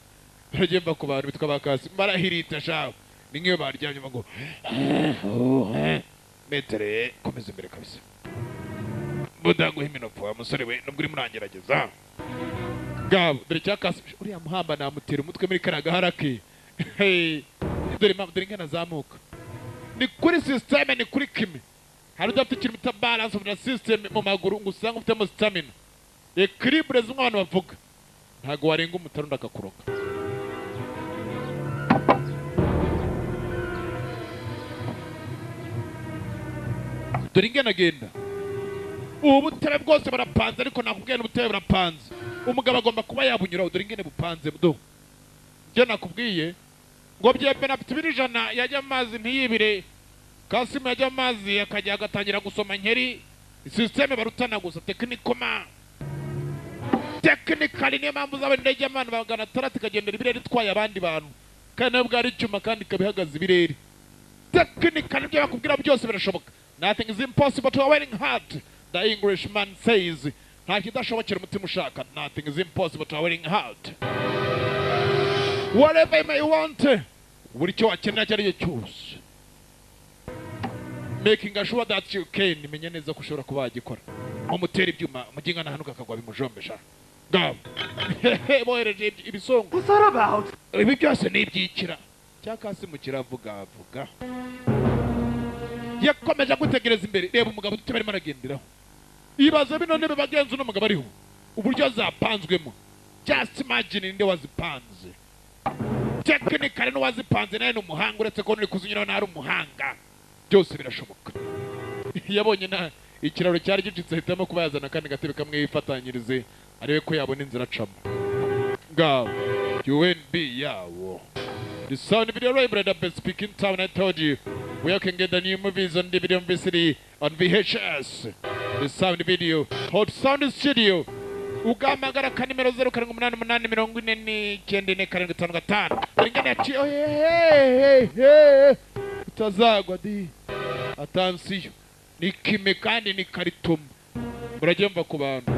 baragenda ku bantu bitwa bakasi barahirita shaho ningiyo baryamye ngo metere komeza imbere kabisa mudango himinopo amusore we nubwo uri murangerageza ngabo dore cyakasi uriya muhamba namutera umutwe muri karaga harake dore ngana zamuka ni kuri system ni kuri kimi hari udafite ikintu bita balance of the system mu maguru ngo usanga ufitemo stamina equilibre z'umwana bavuga ntago warenga umutaro ndakakuroka dore ngana genda ubutebe bwose barapanze ariko nakubwiye n'ubutebe barapanze umugabo agomba kuba yabunyuraho dore ngene bupanze do byo nakubwiye ngo byebe na 200 yajya amazi ntiyibire Kasimu yajya amazi akajya agatangira gusoma nkeri systeme barutana gusa technically niyo mpamvu z'abandi ndege amana bagana tarati kagendera ibirere twaye abandi bantu kandi nabwo ari cyuma kandi kabihagaze ibirere technically byo bakubwira byose birashoboka. Nothing is impossible to a willing heart, the Englishman says. Nta kidashobokera umutima ushaka. Nothing is impossible to a willing heart. Whatever you may want, buri cyo wakenera cyari cyose, making sure that you can, menye neza ko ushobora kuba wagikora. Umutera ibyuma muginga nahanuka akagwa bimujombesha ngabo bohereje ibisongo. What's that about? Ibi byose ni ibyikira cyakasi mu kiravuga yakomeje gutegereza imbere. Reba umugabo tutari maragenderaho ibaza bino nebe bagenzi n'umugabo ariho uburyo zapanzwemo. Just imagine inde wazipanze technically no wazipanze naye n'umuhanga uretse ko nuri kuzinyura na ari umuhanga byose birashoboka. Yabonye na ikiraro cyari gicitse hitamo kuba yazana kandi gatebe kamwe yifatanyirize arebe ko yabona inzira acamo ngabo UNB yawo. The sound video library that been speaking town. I told you where you can get the new movies on DVD and VCD on VHS. The sound video Hot Sound Studio ugamagara ka nimero 0788499455 ingene yaciye utazagwa di atansiyo ni kime kandi ni karitomo muragemba ku bantu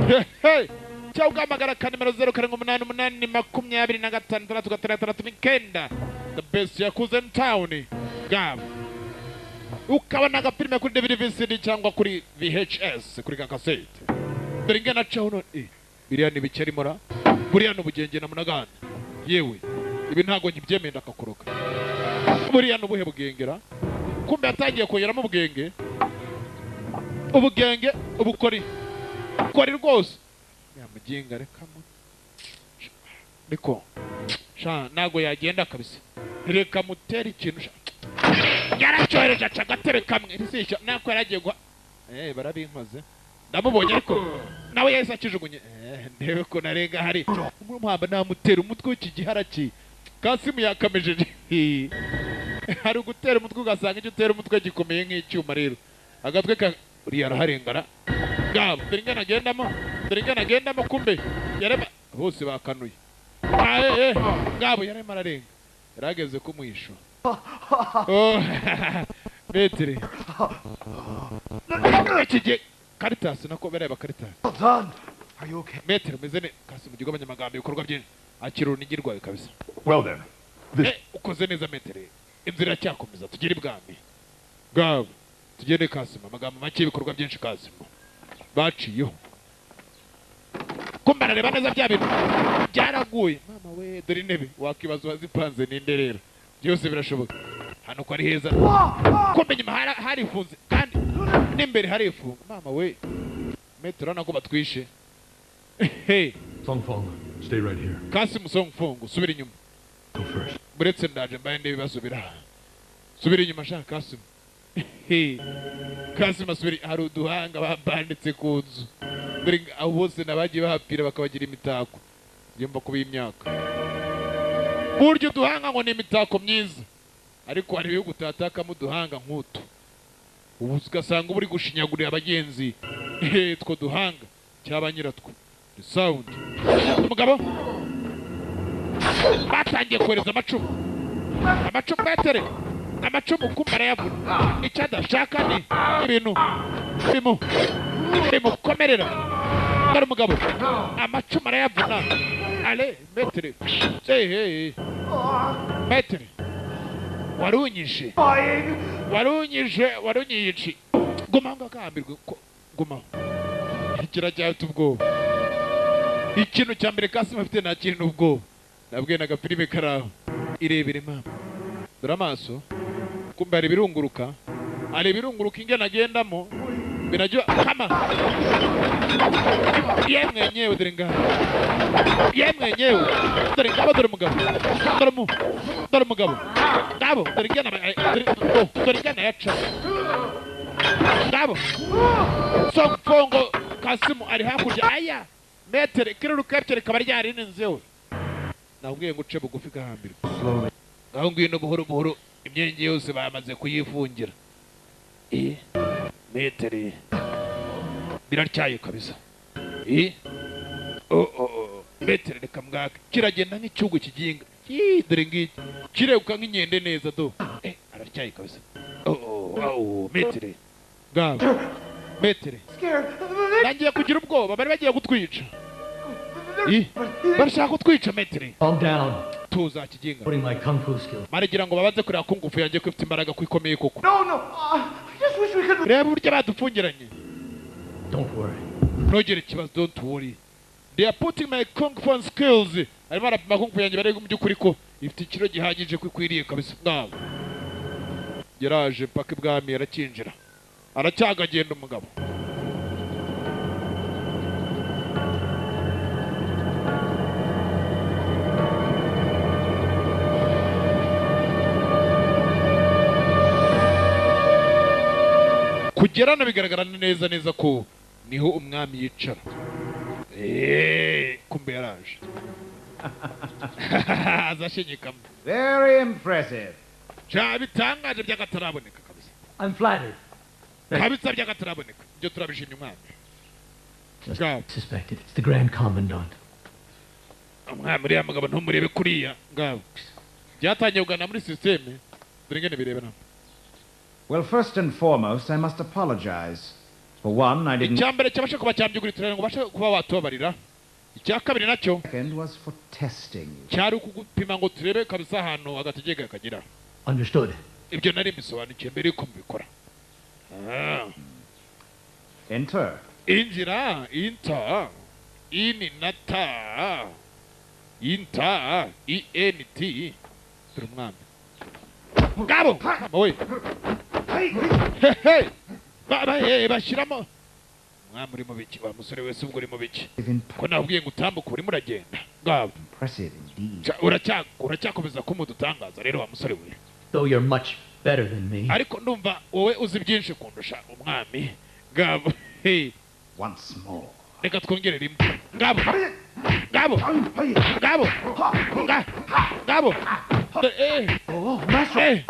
Hey, cyangwa ugahamagara ka nimero 0788 the best yakuze in town gab ukabona agafilime kuri DVD VCD cyangwa kuri VHS kuri cassette dore ngena caho biriya ni bikerimora buriya n'ubugenge na munagana yewe ibi ntago nkibyemeye ndakakoroka buriya n'ubuhe bugengera kumbe yatangiye koyeramo ubugenge ubukori kori rwose yamuginga reka mu niko sha nago yagenda kabisa reka mutera ikintu yaracyohereje agatebe kamwe risisha nako yaragiye gwa barabinkoze ndamubonye ariko nawe yahise akijugunye ndebe ko narenga hari umuhamba namutera umutwe w'iki giharaki Kasimu yakamejeje hari ugutera umutwe ugasanga icyo utera umutwe gikomeye nk'icyuma rero agatwe ka uri yaraharengana gabo dore ngena agendamo kumbe yareba bose bakanuye gabo yarema ararenga yarageze kumwisho Metere ikige Caritas nako bareba Caritas Are you okay? Metere mezene Kasimu gigo abanyamagambo ibikorwa byinshi akira unigirwaye kabisa Well then, ukoze neza Metere inzira cyakomeza tugire ibwami gabo tugende Kasimu amagambo make ibikorwa byinshi Kasimu baciyeho kumba nareba neza bya bintu byaraguye mama we dore intebe wakibazo wazipanze n'inderera byose birashoboka hano ko ari heza kumbe nyuma harifunze kandi n'imbere harifunga mama we Metero nako batwishe hey Songfong, stay right here. Kasimu Songfong subira inyuma Go first. buretse ndaje mbaye ndebe basubira subira inyuma shaka Kasimu hey Kasimu subira hari uduhanga babanditse ku nzu dore abo bose nabagiye bahapira bakabagira imitako yemba kuba imyaka buryo duhanga ngo ni imitako myiza ariko hari yo gutataka mu duhanga nk'utu ubu ugasanga buri gushinyagurira abagenzi two duhanga cyaba nyiratwo the sound umugabo batangiye kohereza amacumu Metere amacumu kumbara yavuna icyadashaka ni ibintu bimukomerera dore umugabo amacumu arayavuna ale Metere Metere warunyici guma ngo akambirwe guma kirajyata ubwoba ikintu cya mbere Kasimu afite nta kintu ubwoba nabwiye na gafilime karaho irebere mama dore amaso kumbe hari ibirunguruka ingena agendamo binajya kama yemwe nyewe dore ngaho dore ngabo dore umugabo ngabo dore ngena yaca ngabo Songfongo Kasimu ari hakurya aya Metere kiruruka kaba ryarinenzewe nabwiye ngo uce bugufi gahambirwa aho ngwino buhoro imyenge yose bamaze kuyifungira Metere biracyaye kabisa Metere reka mwaka kiragenda nk'icyugu kiginga dore ngiki kirebuka nk'inkende neza do aracyaye kabisa Metere ngabo Metere nangiye kugira ubwoba bari bagiye gutwica barashaka kutwica Metere Calm down. tuza kiginga Putting my kung fu skills. marigira ngo babanze kureba ko ngufu yanjye ko ifite imbaraga kwikomeye koko No, I just wish we could... reba uburyo badupfungiranye Don't worry. ntugire ikibazo don't worry they are putting my kung fu skills arimo arapima kung fu yanjye bareba mu by'ukuri ko ifite ikiro gihagije ko ikwiriye kabisa ngabo yaraje mpaka ibwami arakinjira aracyagagenda umugabo kugerana bigaragara neza ko niho umwami yicara kumbe yaraje azashinyikamo Very impressive. bitangaje by'agataraboneka kabisa I'm flattered. kabisa by'agataraboneka ibyo turabishimye umwami Just Ngabo. suspected. It's the Grand Commandant. umwami uriya mugabo ntumurebe kuriya ngabo byatangiye kugana muri sisiteme dore ingene bireba namo Well, first and foremost, I must apologize. For one, I didn't. icyambere cyabasha kuba cyambyuguritura ngo bashe kuba watubabarira. Icya kabiri nacyo Second was for testing you. cyari ukugupima ngo turebe kabisa ahantu agategeka kagira. Understood. Ibyo nari mbisobanukiye mbere yuko mbikora. Enter. Injira, inta, ini nata, inta, INT, turi umwami. Ngabo, we. Hey, bashyiramo. Umwami uri mu biki, wa musore wese ubwo uri mu biki. Ko nabwiye ngo utambuke urimo uragenda. Ngabo. Impressive indeed. Uracyakomeza kumudutangaza rero wa musore we. Though you're much better than me. Ariko ndumva wowe uzi byinshi kundusha umwami. Ngabo. Hey. Once more. Reka twongere rimwe. Ngabo. Ngabo. Ngabo. Ngabo. Oh, master.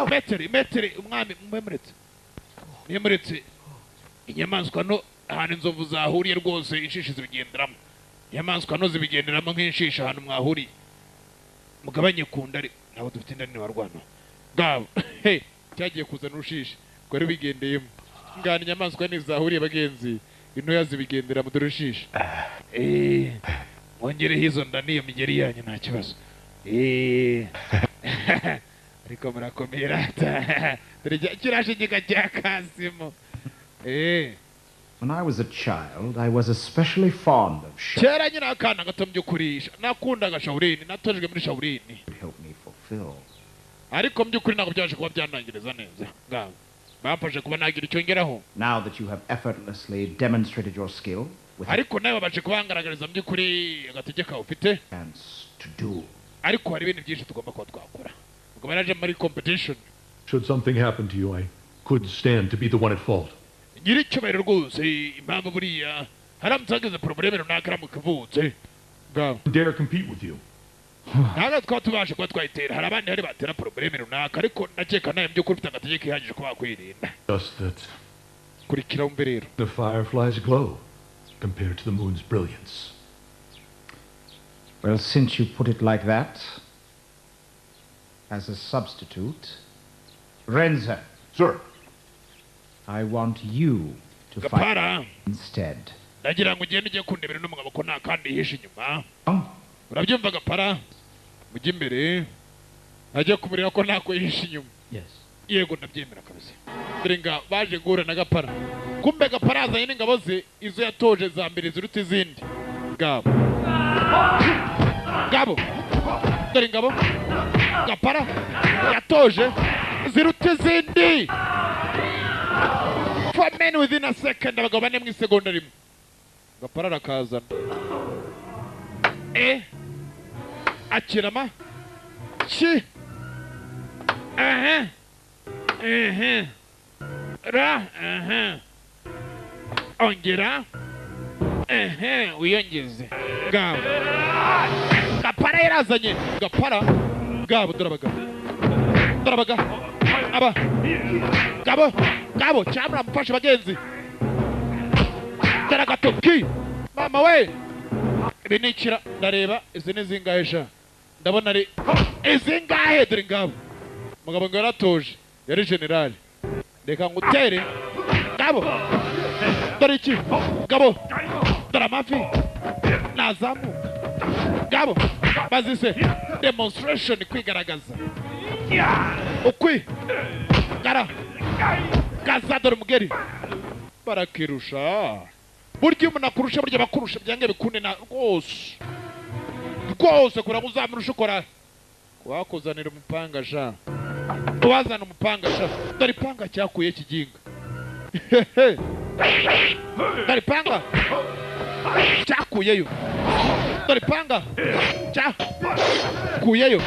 Metri umwami mwemuretse. Inyamaswa no ahantu inzovu zahuriye rwose inshishi zibigenderamo. Inyamaswa no zibigenderamo nk'inshishi ahantu mwahuriye. Mugabanye kundari nabo dufite indani warwana. Ngabo. Cyagiye kuzana urushishi. Kwari bigendeyemo. Ngana inyamaswa nizahuriye bagenzi. Intoya zibigendera mu durushishi. Wongere hizo ndani iyo migeri yanyu nta kibazo. Ariko murakomera. Kirashe gika cya Kasimo. When I was a child, I was especially fond of Kera nyina akana gato mbyukurisha. Nakundaga Shaolin, natojwe muri Shaolin. help me fulfill. Ariko mbyukuri ntabwo byaje kuba byanangiriza neza. Ngabo. Bamfashe kuba nagira icyo ngeraho. Now that you have effortlessly demonstrated your skill with Ariko nawe baje kubangaragariza mbyukuri agategeka ufite. a chance to do. Ariko hari ibintu byinshi tugomba kuba twakora. Ubwo naje muri competition. Should something happen to you, I couldn't stand to be the one at fault. Nyiri cyubahiro rwose impamvu buriya haramutse probleme runaka ramukavutse. Ngabo. Dare compete with you. Ntabwo twaba tubasha kuba twayitera. Hari abandi hari batera probleme runaka ariko nakeka nawe by'ukuri ufite agategeko ihagije kuba wakwirinda. Just that Kurikira umbe rero. the fireflies glow compared to the moon's brilliance. Well, since you put it like that, as a substitute, Renza, Sir, I want you to fight Gapara, instead. nagira ngo ugende ujye kundebera n'umugabo ko nta kandi yihishe inyuma. Oh, Urabyumva Gapara? Mujye imbere. Ajye kumurira ko ntako yihishe inyuma. Yes. Yego ndabyemera kabisa. Dore nga baje guhura na Gapara. Kumbe Gapara azanye n'ingabo ze izo yatoje za mbere ziruta izindi. Ngabo. Ngabo. Dore ingabo. Gapara yatoje ziruta izindi. For men within a second abagabo bane mu isegonda rimwe. Gapara arakazana. Akirama. Chi. Ra. Ongera. Wiyongeze. Ngabo. Gapara yarazanye. Gapara. Ngabo durabaga. Durabaga. Aba. Ngabo. Ngabo cyamura mufashe bagenzi. Daragatoki. Mama we. Binikira ndareba izi ni zingahe sha. Ndabona ari izingahe dore ngabo. Mugabo ngo yaratoje. Yari general. Reka ngutere. Ngabo. Dore iki? Ngabo. Dore amafi. Nazamu. Ngabo. Bazise demonstration kwigaragaza. Ukwi. Gara. Gaza dore mugeri. Barakirusha. Burya umuntu akurusha burya bakurusha byange bikunde na rwose. Rwose kura uzamurusha ukora. Wakuzanira umupanga sha. Wazana umupanga sha. Dore panga cyakuye kiginga. Dore panga. Cyakuyeyo. Dore panga. Cyakuyeyo.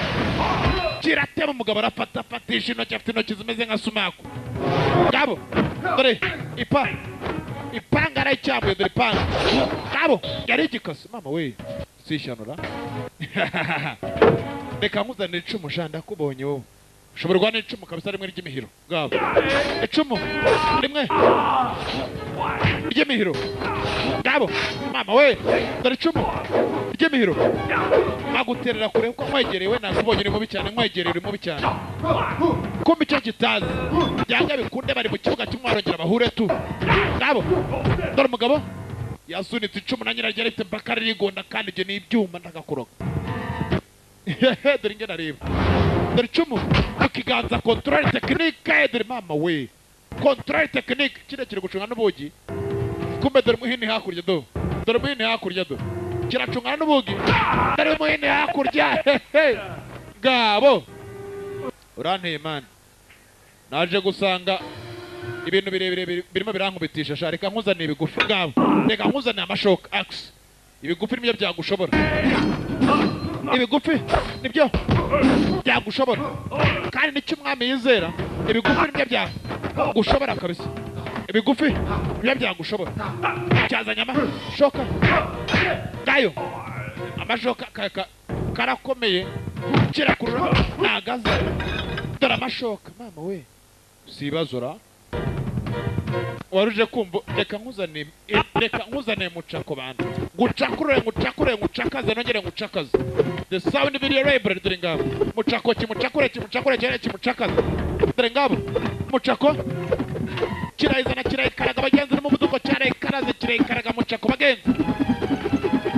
Kiratema umugabo arafata fatisha intoki afite intoki zimeze nka sumaku. Ngabo. Dore ipa. Ipanga arayicyamuye dore ipanga. Ngabo. Yari igikasi mama we. Sishanura. Reka nkuzanire icumu sha ndakubonye wowe. Ushoborwa n'icumu kabisa rimwe ry'imihiro. Ngabo. Icumu rimwe ry'imihiro. Ngabo. Mama we. Dore icumu ry'imihiro. Maguterera kure ko nkwegerewe nakubonye uri mubi cyane nkwegereye uri mubi cyane. kumbe icyo kitazi byanga bikunde bari mu kibuga cy'umwarongera bahure tu ngabo dore umugabo yasunitse icumu na nyiraryo arifite mpaka ririgonda kandi ibyo ni ibyuma ndagakuroga dore ingene areba dore icumu mu kiganza control technique dore mama we control technique kire kiri gucunga n'ubugi kumbe dore muhini hakurya dore muhini hakurya kiracungana n'ubugi dore muhini hakurya ngabo uranteye man naje gusanga ibintu birebire birimo birankubitisha sha reka nkuzaniye ibigufi ngabo reka nkuzaniye amashoka axe ibigufi nibyo byagushobora ibigufi nibyo byagushobora kandi nicyo umwami yizera ibigufi nibyo byagushobora kabisa ibigufi nibyo byagushobora cyazanye amashoka ngayo amashoka karakomeye kirakurura nagaza dore amashoka mama we sibazora waruje kumva reka nkuzane mucako bandi ngucakaze nongere ngucakaze the sound video library dore ngabo mucako kimucakure cyane kimucakaze dore ngabo mucako kirayizana kirayikaraga abagenzi n'umuvuduko cyarayikaraze kirayikaraga mucako bagenzi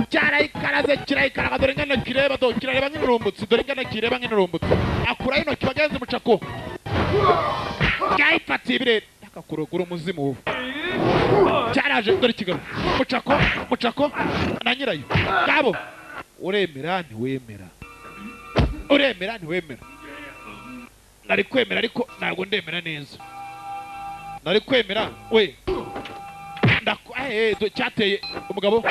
cyarayikaraze kirayikaraga dore ngene kireba kirareba nk'inurumbutsi dore ngene kireba nk'inurumbutsi akura intoki bagenzi mucako cyayifatiye ibirere akakurugura umuzimu ubu cyaraje dore ikigabo mucako na nyirayo ngabo uremera ntiwemera nari kwemera ariko ntabwo ndemera neza nari kwemera we cyateye umugabo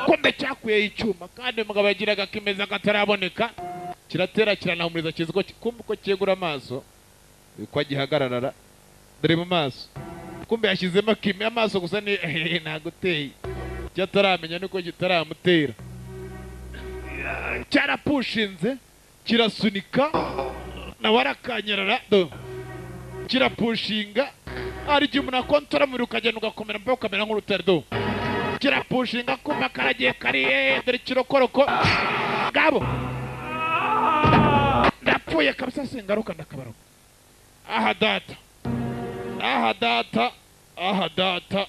kumbe cyakuye icyuma kandi umugabo yagiraga kimeza kataraboneka kiratera kiranahumuriza kiziko kumbe uko cyegura amaso uko gihagararara dore mu maso kumbe yashyizemo kimwe amaso gusa ni naguteye cyataramenya nuko kitaramutera cyarapushinze kirasunika nawe arakanyarara kirapushinga hari igihe umuntu akontora muri ukagenda ugakomera mbe ukamera nk'urutare kirapushinga kumva karagiye kariye dore kirokoroko ngabo ndapfuye kabisa singaruka ndakabaruka aha data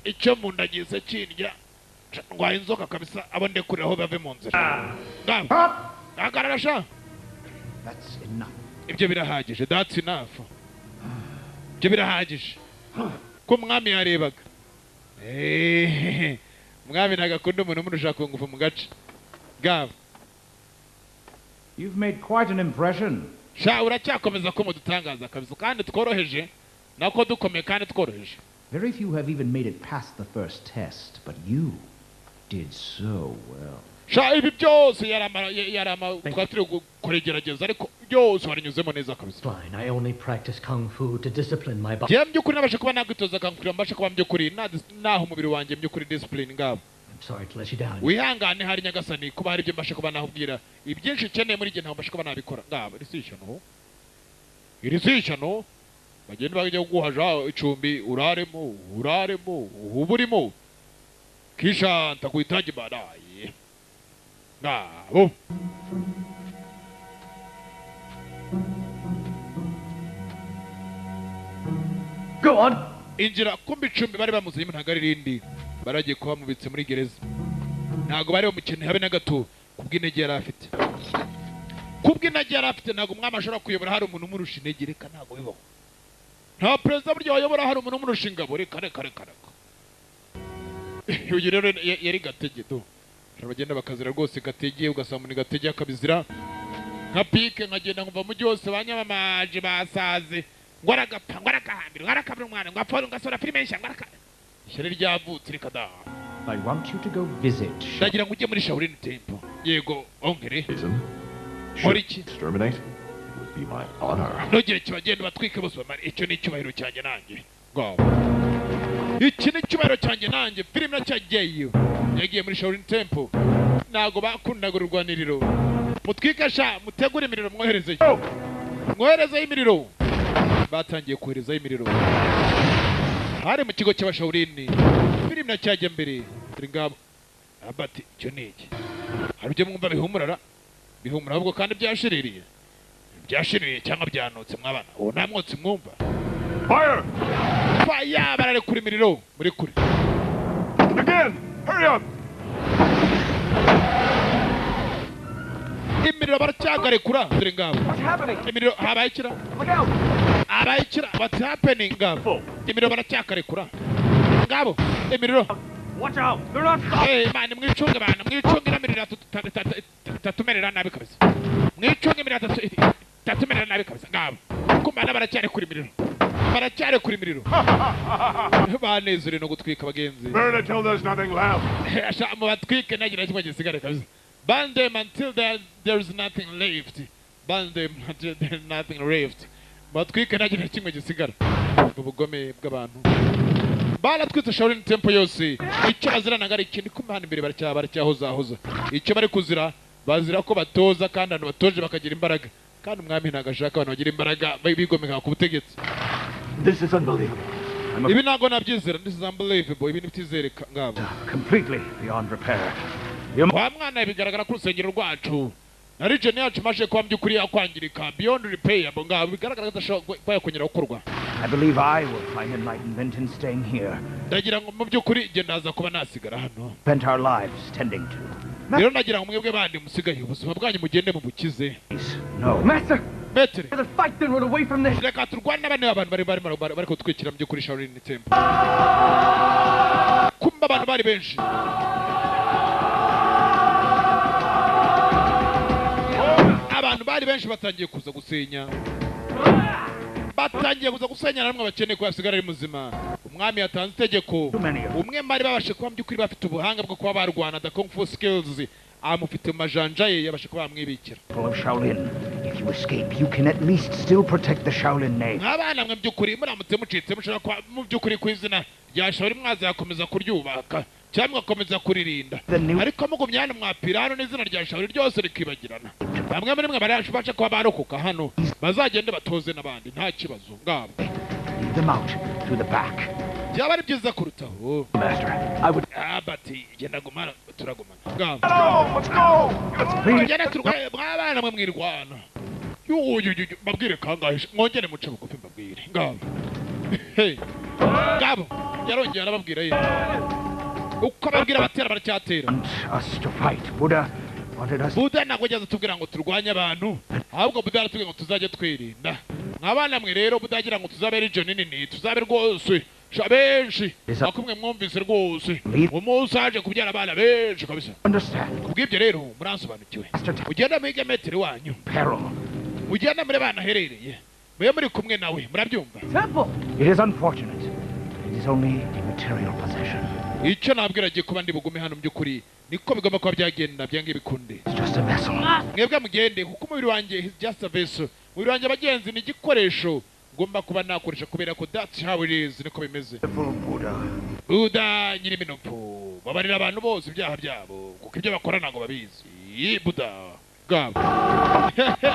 icyo mu nda gize kindya ndwaye inzoka kabisa abo ndekurireho bave mu nzira ngabo hagarara sha ibyo birahagije that's enough ibyo birahagije ko umwami yarebaga umwami nagakunda umuntu umurusha ku ngufu mu gace ngabo You've made quite an impression. Sha uracyakomeza ko mudutangaza kabisa kandi tworoheje nako dukomeye kandi tworoheje. Very few have even made it past the first test, but you did so well. Sha ibi byose yarama twatire kuregerageza ariko byose warinyuzemo neza kabisa. Fine, I only practice kung fu to discipline my body. Je mbyukuri nabasha kuba nagitoza kung fu mbasha kuba mbyukuri naho umubiri wanjye mbyukuri discipline ngabo. I'm sorry to let you down. Wihangane hari nyagasani kuba hari ibyo mbasha kuba nahubwira ibyinshi ukeneye muri gihe ntaho mbasha kuba nabikora ngabo iri sishano bagenda bajya guhaja icumbi uraremo uburimo kisha ntakuhitaji baadaye ngabo Go on. injira kumbi icumbi bari bamuzanye ntago ari rindi baragiye kuba mubitse muri gereza ntago bari bamukeneye habe na gato kubw'intege yari afite ntago umwami ashobora kuyobora hari umuntu umurusha intege reka ntago bibaho nta perezida burya wayobora hari umuntu umurusha ingabo reka uyu rero yari gatege bagenda bakazira rwose gatege ugasanga ni gatege akabizira nka pike nkagenda nkumva mu byose banyamamaje basaze ngo aragapfa ngo arakahambira ngo arakabira umwana ngo apfa ngasora filime nshya ngo araka ishyari ryavutse reka da I want you to go visit. ndagira ngo ujye muri Shaolin Temple yego ongere Should exterminate? It would be my honor. ntugire kibagenda batwike bose bamara icyo ni icyubahiro cyanjye nanjye ngabo iki ni icyubahiro cyanjye nanjye filime nacyagiyeyo yagiye muri Shaolin Temple ntago bakundaga urwaniriro mutwike sha mutegure imiriro mwoherezeyo imiriro batangiye koherezayo imiriro hari mu kigo cy'abashawurini filime nacyajya mbere turi ngabo abati icyo ni iki hari ibyo mwumva bihumura ahubwo kandi byashiririye byashiririye cyangwa byanutse mwabana uwo nta mwotsi mwumva Fire! faya bararekura imiriro muri kure Again! Hurry up! imiriro baracyagarekura dore ngabo What's happening? imiriro habaye ikira Look out! habaye ikira what's happening ngabo imiriro baracyakarekura ngabo imiriro Watch out! They're not stopping! mani mwicunge bana mwicunge imiriro tatumerera nabi kabisa mwicunge imiriro tatumerera nabi kabisa ngabo kumana baracyarekura imiriro baracyarekura imiriro banezere no gutwika abagenzi Burn it till there's nothing left. mu batwike nagira kimwe gisigare kabisa burn them until there's nothing left burn them until there's nothing left batwike nagira kimwe gisigara ubugome bw'abantu baratwitse Shaolin Temple yose icyo bazirana ngari ikindi kumana imbere baracyahoza icyo bari kuzira bazira ko batoza kandi abantu batoje bakagira imbaraga kandi umwami ntagashaka abantu bagira imbaraga bigomeka ku butegetsi This is unbelievable. ibi ntago nabyizera this is unbelievable ibi nibitizereka ngabo Completely beyond repair. wa mwana bigaragara ku rusengero rwacu na region yacu maje kuba by'ukuri yakwangirika beyond repair ngabo bigaragara ko yakongera gukorwa I believe I will find enlightenment in staying here. ndagira ngo mu by'ukuri nge ndaza kuba nasigara hano Spent our lives tending to. rero nagira ngo mwebwe bandi musigaye ubuzima bwanyu mugende mu bukize No. Master! metere Let's fight then run away from this! reka turwane n'abandi abantu bari kutwikira mu by'ukuri Shaolin Temple kumba abantu bari benshi abantu bari benshi batangiye kuza gusenya namwe bakeneye ko yasigara ari muzima umwami yatanze itegeko umwe bari babashe kuba by'ukuri bafite ubuhanga bwo kuba barwana the kung fu skills amufite mu majanja ye yabashe kuba bamwibikira Of Shaolin. If you escape, you can at least still protect the Shaolin name. nk'abana mwe by'ukuri muramutse mucitse mushobora kuba mu by'ukuri ku izina rya Shaolin mwazakomeza kuryubaka cyangwa mwakomeza kuririnda ariko mugumye hano mwapira hano n'izina rya Shaolin ryose rikibagirana bamwe muri mwe barashobora kuba barokoka hano bazagende batoze n'abandi nta kibazo ngabo Lead them out through the back. byaba ari byiza kurutaho Master, I would bati genda gumana turagumana ngabo No, let's go! please. genda turwaye mwabana mwe mwirwana babwire kangahe mwongere muce bugufi mbabwire ngabo hey ngabo yarongera arababwira ye uko ababwira abatera baracyatera Want us to fight. Buddha wanted us. Buddha ntabwo ageze atubwira ngo turwanye abantu ahubwo Buddha aratubwira ngo tuzajye twirinda mwabana mwe rero Buddha agira ngo tuzabe region nini tuzabe rwose benshi bakumwe mwumvise rwose umunsi aje kubyara abana benshi kabisa Understand. kubw'ibyo rero muransobanukiwe mugenda mwige metero wanyu Peril. mugenda muri bana aherereye mube muri kumwe nawe murabyumva Temple! It is unfortunate. It is only a material possession. icyo nabwira agiye kuba ndi bugume hano mu by'ukuri niko bigomba kuba byagenda byange bikunde It's just a vessel. mwebwe mugende kuko umubiri wanjye is just a vessel umubiri wanjye abagenzi ni igikoresho ngomba kuba nakoresha kubera ko that's how it is niko bimeze Buddha. Buddha nyiri minopfu babarira abantu bose ibyaha byabo kuko ibyo bakora ntabwo babizi Buddha ngabo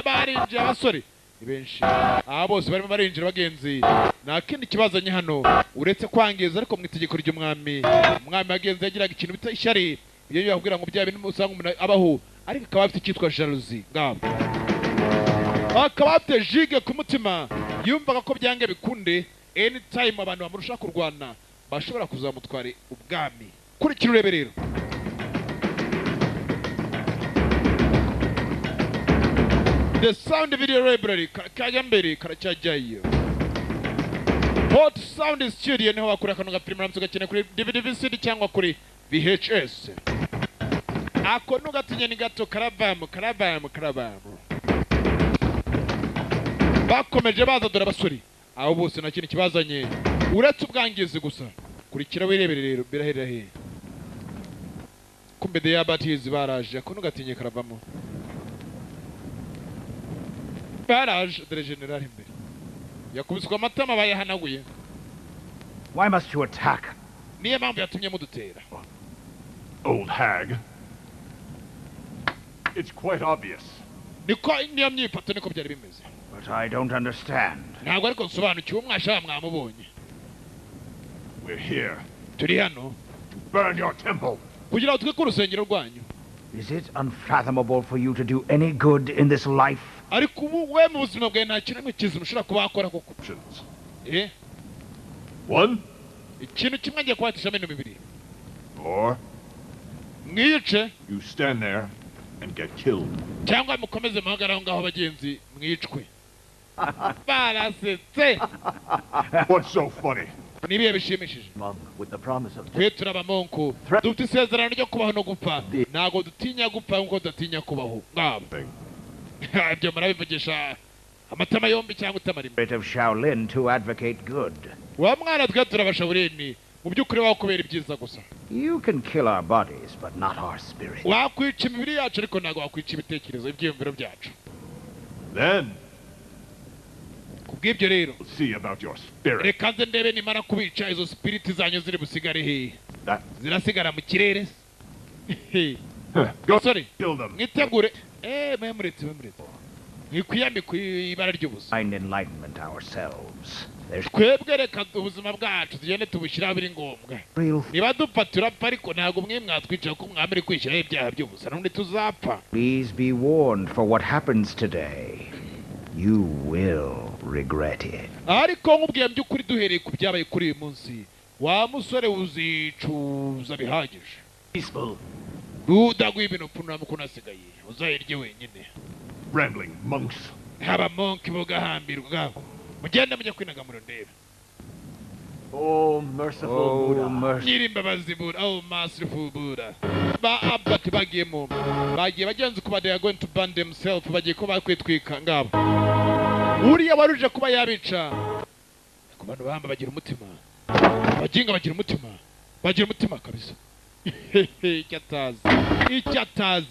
barinjiye abasore ni benshi aba bose barimo barinjira bagenzi nta kindi kibazanye hano uretse kwangiza ariko mu itegeko ry'umwami umwami wagenzi yagiraga ikintu bita ishyari iyo yakubwira ngo bya bintu usanga umuntu abaho ariko akaba afite icyitwa jalousie ngabo akaba afite jige ku mutima yumvaga ko byange bikunde anytime abantu bamurusha kurwana bashobora kuzamutwara ubwami kurikira urebe rero The Sound Video Library kajya mbere karacyajyayo Hot Sound Studio niho wakura akantu gafilime uramutse ugakeneye kuri DVD VCD cyangwa kuri VHS ako nugatinye ni gato karavamu bakomeje baza dore abasore abo bose nta kintu kibazanye uretse ubwangizi gusa kurikira wirebere rero biraherera he kumbe de yabatizi baraje ako nugatinye karavamo baraje dore general imbere yakubiswa amatama bayahanaguye Why must you attack? niyo mpamvu yatumye mudutera Old hag. It's quite obvious. niko niyo myifato niko byari bimeze But I don't understand. ntabwo ariko nsobanukiwe mwashaka mwamubonye We're here turi hano to burn your temple. kugira ngo twike urusengero rwanyu Is it unfathomable for you to do any good in this life? ariko ubu we mu buzima bwawe nta kintu kizima ushobora kuba wakora koko. Options. Eh, One, ikintu kimwe ngiye kubatishamo ibintu bibiri. or Mwice you stand there and get killed. cyangwa mukomeze muhagarare aho ngaho abagenzi mwicwe. Barasetse. What's so funny? Nibiye bishimishije. Monk, with the promise of Twe turabamonko dufite isezerano ryo kubaho no gupfa, ntabwo dutinya gupfa nk'uko dutinya kubaho. Ngabo ibyo murabivugisha amatama yombi cyangwa utamarimo. Spirit of Shaolin to advocate good. Wa mwana twe turabashabureni mu by'ukuri wakubera ibyiza gusa. You can kill our bodies, but not our spirit. Wakwica imibiri yacu ariko ntabwo wakwica ibitekerezo ibyiyumviro byacu. Then Kubw'ibyo rero we'll see about your spirit. reka nze ndebe nimara kubica izo spiriti zanyu ziri busigare hehe. That Zirasigara mu kirere. go Sorry. kill them. Mwitegure. Memuretse. Mwikwiyambika ibara ry'ubusa. Find enlightenment ourselves. There's Twebwe reka ubuzima bwacu tugende tubushyiraho biri ngombwa. real. Niba dupfa turapfa ariko ntabwo mwe mwatwicara ko mwamere kwishyiraho ibyaha by'ubusa n'undi tuzapfa. Please be warned for what happens today. You will regret it. Ariko nkubwiye by'ukuri duhereye ku byabaye kuri uyu munsi, wa musore uzicuza bihagije. peaceful. Udaguye ibintu punama kunasigaye uzayirye wenyine. Rambling monks. Haba monki bugahambirwa. Mugende mujya kwinagamura ndebe. Oh, merciful Buddha. Nyirimbabazi Buddha, oh merciful Buddha. Ba abati bagiyemo. Bagiye bagenze kuba they are going to burn themselves, bagiye ko bakwitwika ngabo. Uriya waruje kuba yabica. Ku bantu bamba bagira umutima. Abaginga bagira umutima. Bagira umutima kabisa. Icyatazi.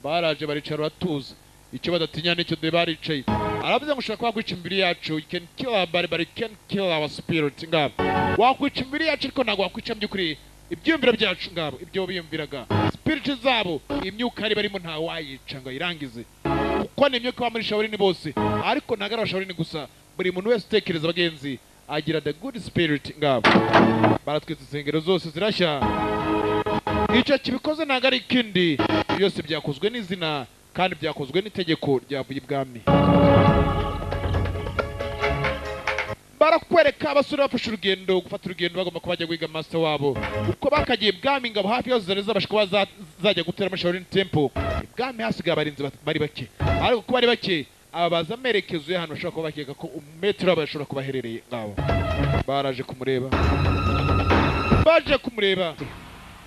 Baraje baricara batuza. Icyo badatinya nicyo de baricaye. Aravuze ngo ushaka kwica imbiri yacu, you can kill our body but you can't kill our spirit ngabo. Wakwica imbiri yacu ariko ntabwo wakwica by'ukuri ibyumviro byacu ngabo, ibyo biyumviraga. Spirit zabo imyuka ari barimo nta wayica ngo irangize. Kuko ni imyuka ba muri Shaolin bose, ariko ntabwo ari Shaolin gusa, buri muntu wese utekereza abagenzi agira the good spirit ngabo. Baratwitse insengero zose zirashya. Icyo kibikoze ntabwo ari ikindi, byose byakozwe n'izina kandi byakozwe n'itegeko ryavuye ibwami. Barakwereka abasore bafashe urugendo, gufata urugendo bagomba kubajya guhiga master wabo. Uko bakagiye ibwami ngabo hafi yose zari zabashika zajya gutera Shaolin Temple. Ibwami hasigaye abarinzi bari bake. Ariko kuba ari bake, ababaza amerekezo y'ahantu bashobora kuba bakeka ko umetero bashobora kuba herereye ngabo. Baraje kumureba. Baje kumureba.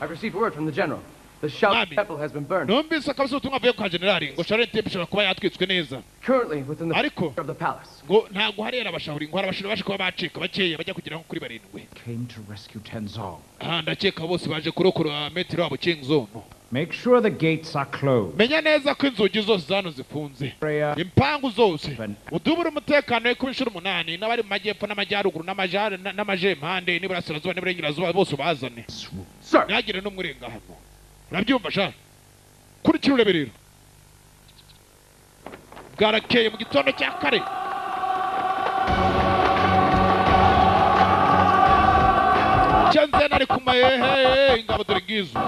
I've received word from the general. The Shaolin Temple has been burned. Numvise akabisa ubutumwa bwe kwa generali ngo Shaolin Temple ishobora kuba yatwitswe neza. Currently within the Ariko of the palace. ngo ntabwo harera abashahuri ngo harabashira baje kuba bacika bakeya bajya kugira nko kuri barindwi. Came to rescue Tenzong. Ndakeka bose baje kurokora metero wabo Kingzone. Make sure the gates are closed. Menya neza ko inzugi zose zano zifunze. Prayer. Impangu zose. Udubura umutekano we kubishura 8 n'abari mu majyepfo n'amajyaruguru n'amajempande n'iburasirazuba n'iburengerazuba bose bazane. Sir. Ntagire n'umurenga hano. Urabyumva sha? Kurikira urebe rero. Bwarakeye mu gitondo cya kare. Cyanze nari kumaye ingabo dore ngizo.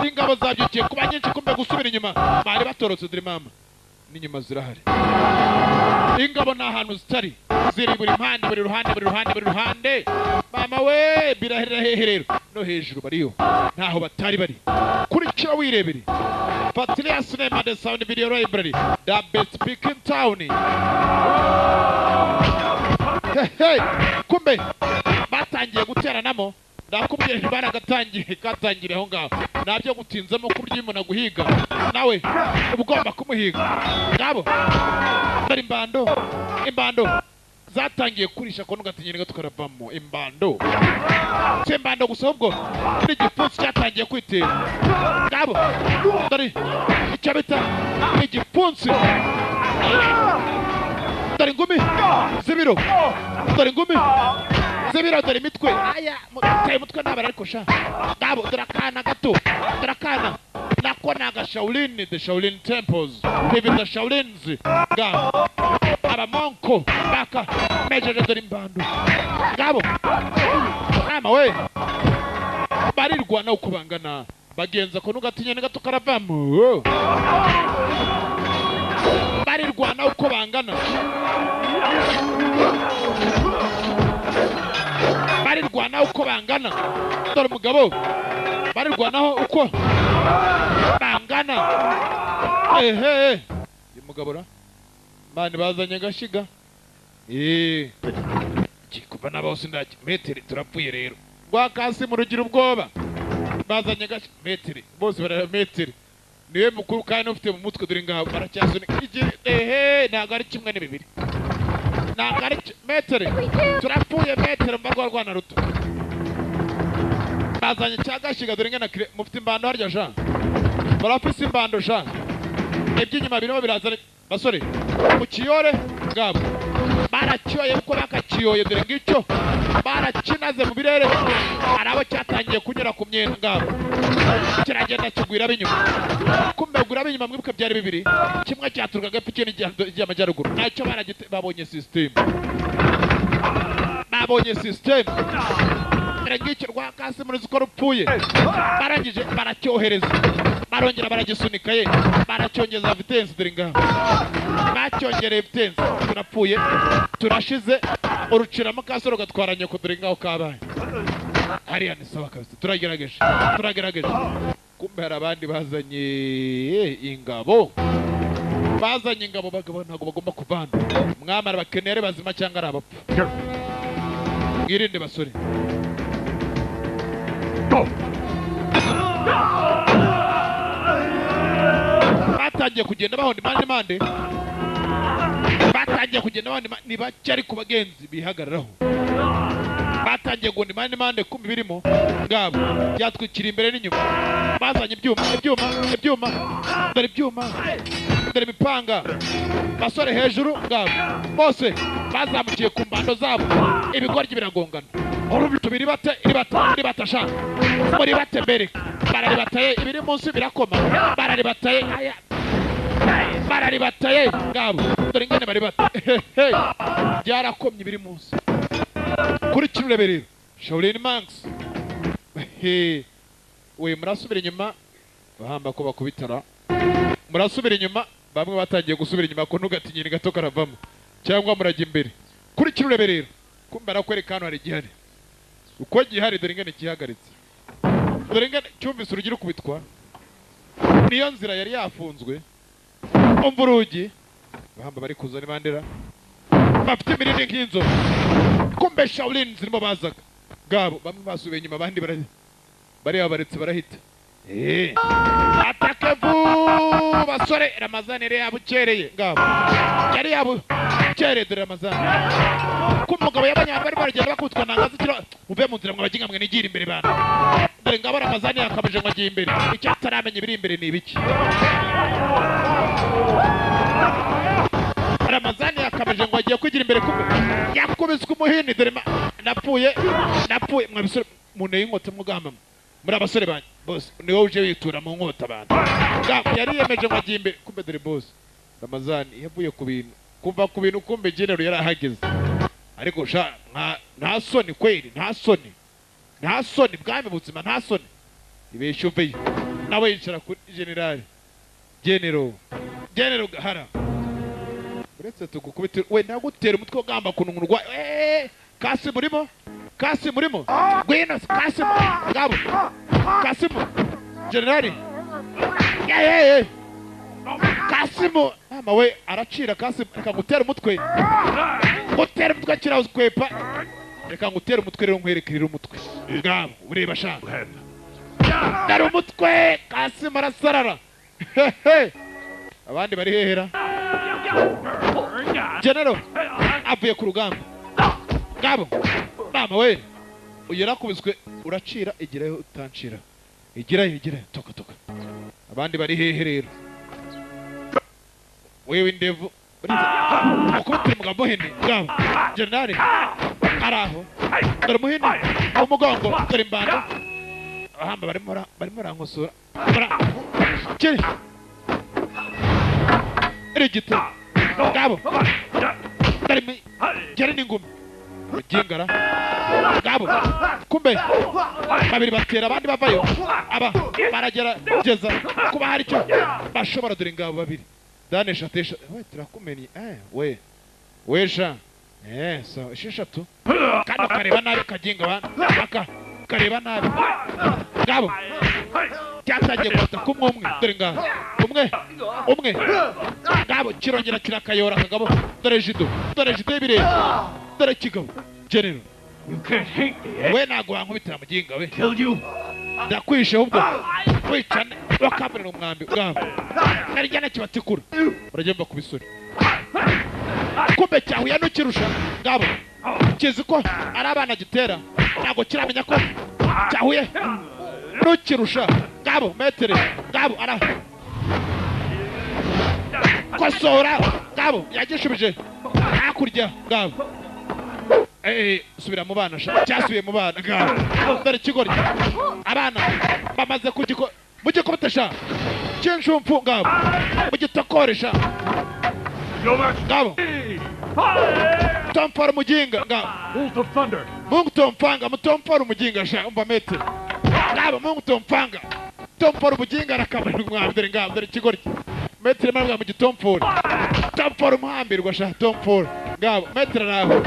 Ingabo zabyukiye kuba nyinshi kumbe gusubira inyuma. Bari batorotse dore mama. N'inyuma zirahari. Ingabo nta hantu zitari. Ziri buri ruhande. Mama we birahera hehe rero. No hejuru bariyo. Ntaho batari bari. Kurikira wirebere. Patricia Cinema the Sound Video Library. The best speak in town. Hey, kumbe batangiye guteranamo. Ndakubwiye ntibaragatangiye katangire aho ngaho. Nabyo gutinzamo kurya umuntu guhiga. Nawe ubugomba kumuhiga. Ngabo. Ndari imbando. Zatangiye kurisha ko nugatinyira tukarabamo imbando. Sembando gusa ubwo muri gipfunsi cyatangiye kwitera. Ngabo. Ndari icyabita igipfunsi. Ndari ngumi. Zibiro. Ndari ngumi. Zibiro dore mitwe. Aya muteye mutwe nabara ariko sha. Ngabo durakana gato. Durakana. Nako naga Shaolin, the Shaolin temples. Even the Shaolins. Ngabo. Abamonko baka mejeje dore imbando. Ngabo. Mama we. Barirwa no kubangana. bagenza ko nugatinya gato karavamo barirwana uko bangana barirwana uko bangana dore umugabo barirwanaho uko bangana uyu mugabo ra mani bazanye gashiga kuva n'abose ndaki metero turapfuye rero rwakasi mu rugira ubwoba bazanye gashiga metero bose barara metero niwe mukuru kandi ufite mu mutwe dore ngaho baracyasunika ntabwo ari kimwe n'ibibiri ntabwo ari metero turapfuye metero mbarwarwana ruto bazanye cyagashiga dore ngena mufite imbando harya Jean barafise imbando Jean iby'inyuma birimo birazana basore mu kiyore ngabo barakiyoye uko bakakiyoye dore ngicyo barakinaze mu birere arabo cyatangiye kunyura ku myenda ngabo kiragenda kigwira binyuma kumbe gura binyuma mwibuka byari bibiri kimwe cyaturukaga pike n'ijyamajyaruguru nacyo babonye system ngicyo rwakasi muri ziko rupfuye barangije baracyohereza barongera baragisunika ye baracyongeza vitesse dore ngaho bacyongereye vitesse turapfuye turashize uruciramo kasoro gatwara nyoko dore ngaho kabaye hariya ni sawa kabisa turagerageje kumbe hari abandi bazanye ingabo bagabo ntabwo bagomba kuvana mwamara bakenere bazima cyangwa ari abapfu mwirinde basore batangiye kugenda bahonda impande batangiye kugenda bahonda ni bake ariko bagenzi bihagararaho batangiye guhonda impande kumbi birimo ngabo byatwikira imbere n'inyuma bazanye ibyuma dore imipanga basore hejuru ngabo bose bazamukiye ku mbando zabo ibigoryi biragongana tubiri bate sha muri bate mbere bararibataye ibiri munsi birakoma bararibataye ngabo dore ingene bari bate byarakomye ibiri munsi kuri kirurebe rero Shaolin Monks we murasubira inyuma bahamba ko bakubitara murasubira inyuma bamwe batangiye gusubira inyuma ko ntugatinyira gato karavamo cyangwa murajya imbere kuri kirurebe rero kumbe arakwereka hano hari igihari uko gihari dore ingene kihagaritse dore ingene cyumvise urugira ukubitwa niyo nzira yari yafunzwe umva urugi bahamba bari kuzana ibandera bafite imirindi nk'inzo kumbe Shaolin zirimo bazaga ngabo bamwe basubiye inyuma abandi bari baretse barahita atake basore Ramazani yari yabukereye ngabo yari yabukereye dore Ramazani kumugabo yabanyamba bari baragenda bakutwa nangazi kiro uve mu nzira mwabaginga mwe nigira imbere bana dore ngabo Ramazani yakameje ngo agiye imbere icyo ataramenye biri imbere ni ibiki Ramazani yakameje ngo agiye kwigira imbere kumbe yakubiswe umuhini dore napfuye mwabisore muntu y'inkota mugamba muri abasore banye boss ni wowe uje witura mu nkota abantu yari yemeje ngo agiye imbere kumbe dore boss Ramazani yavuye ku bintu kuva ku bintu kumbe general yari ahageze ariko sha nta soni kweli nta soni bwame buzima nta soni ibesho veyo nawe yicara kuri general gahara uretse tugukubita we ndagutera umutwe ugamba kunungurwa kasi murimo gwino kasi ngabo kasi general Kasimu mama we aracira Kasimu reka ngutera umutwe kiraho kwepa reka ngutera umutwe rero nkwerekerera umutwe ngabo ureba shaka dara umutwe Kasimu arasarara abandi bari hehera general avuye ku rugamba ngabo mama we uyera kubiswe uracira igirayo utancira igirayo toka abandi bari hehe rero wewe indevu ukubitira umugambo hene ngabo generale araho dore muhene umugongo dore imbanda ahamba barimo rankosora kiri irigito ngabo dore n'ingumi ugingara ngabo kumbe babiri batera abandi bavayo aba baragerageza kuba hari icyo bashobora dore ngabo babiri danesha tesha we turakumeni wesha so esheshatu kano kareba nabi kaginga bana kareba nabi ngabo cyatangiye kwata kumwe dore ngabo umwe ngabo kirongera kirakayora kagabo dore jido ibire dore kigabo general You can't hate me, eh? we nago wankubitira muginga we Killed you? ndakwishe ubwo kwicana bakabura umwambi ngabo narijyana kibatikura uragenda kubisura kumbe cyahuye n'ukirusha ngabo kizi ko ari abana gitera ntago kiramenya ko cyahuye n'ukirusha ngabo metere ngabo ara kosora ngabo yagishubije hakurya ngabo subira mu bana cyasubiye mu bana ngabo dore kigori abana bamaze mugikubitesha cy'inshumfu ngabo mugitokoresha ngabo tomfora umuginga ngabo Bolt of thunder. mungu tomfanga mutomfora umuginga sha umva metere ngabo mungu tomfanga tomfora umuginga arakabarira umwambi dore ngabo dore kigori metere marabwa mu gitomfora tomfora umuhambirwa sha tomfora ngabo metere naho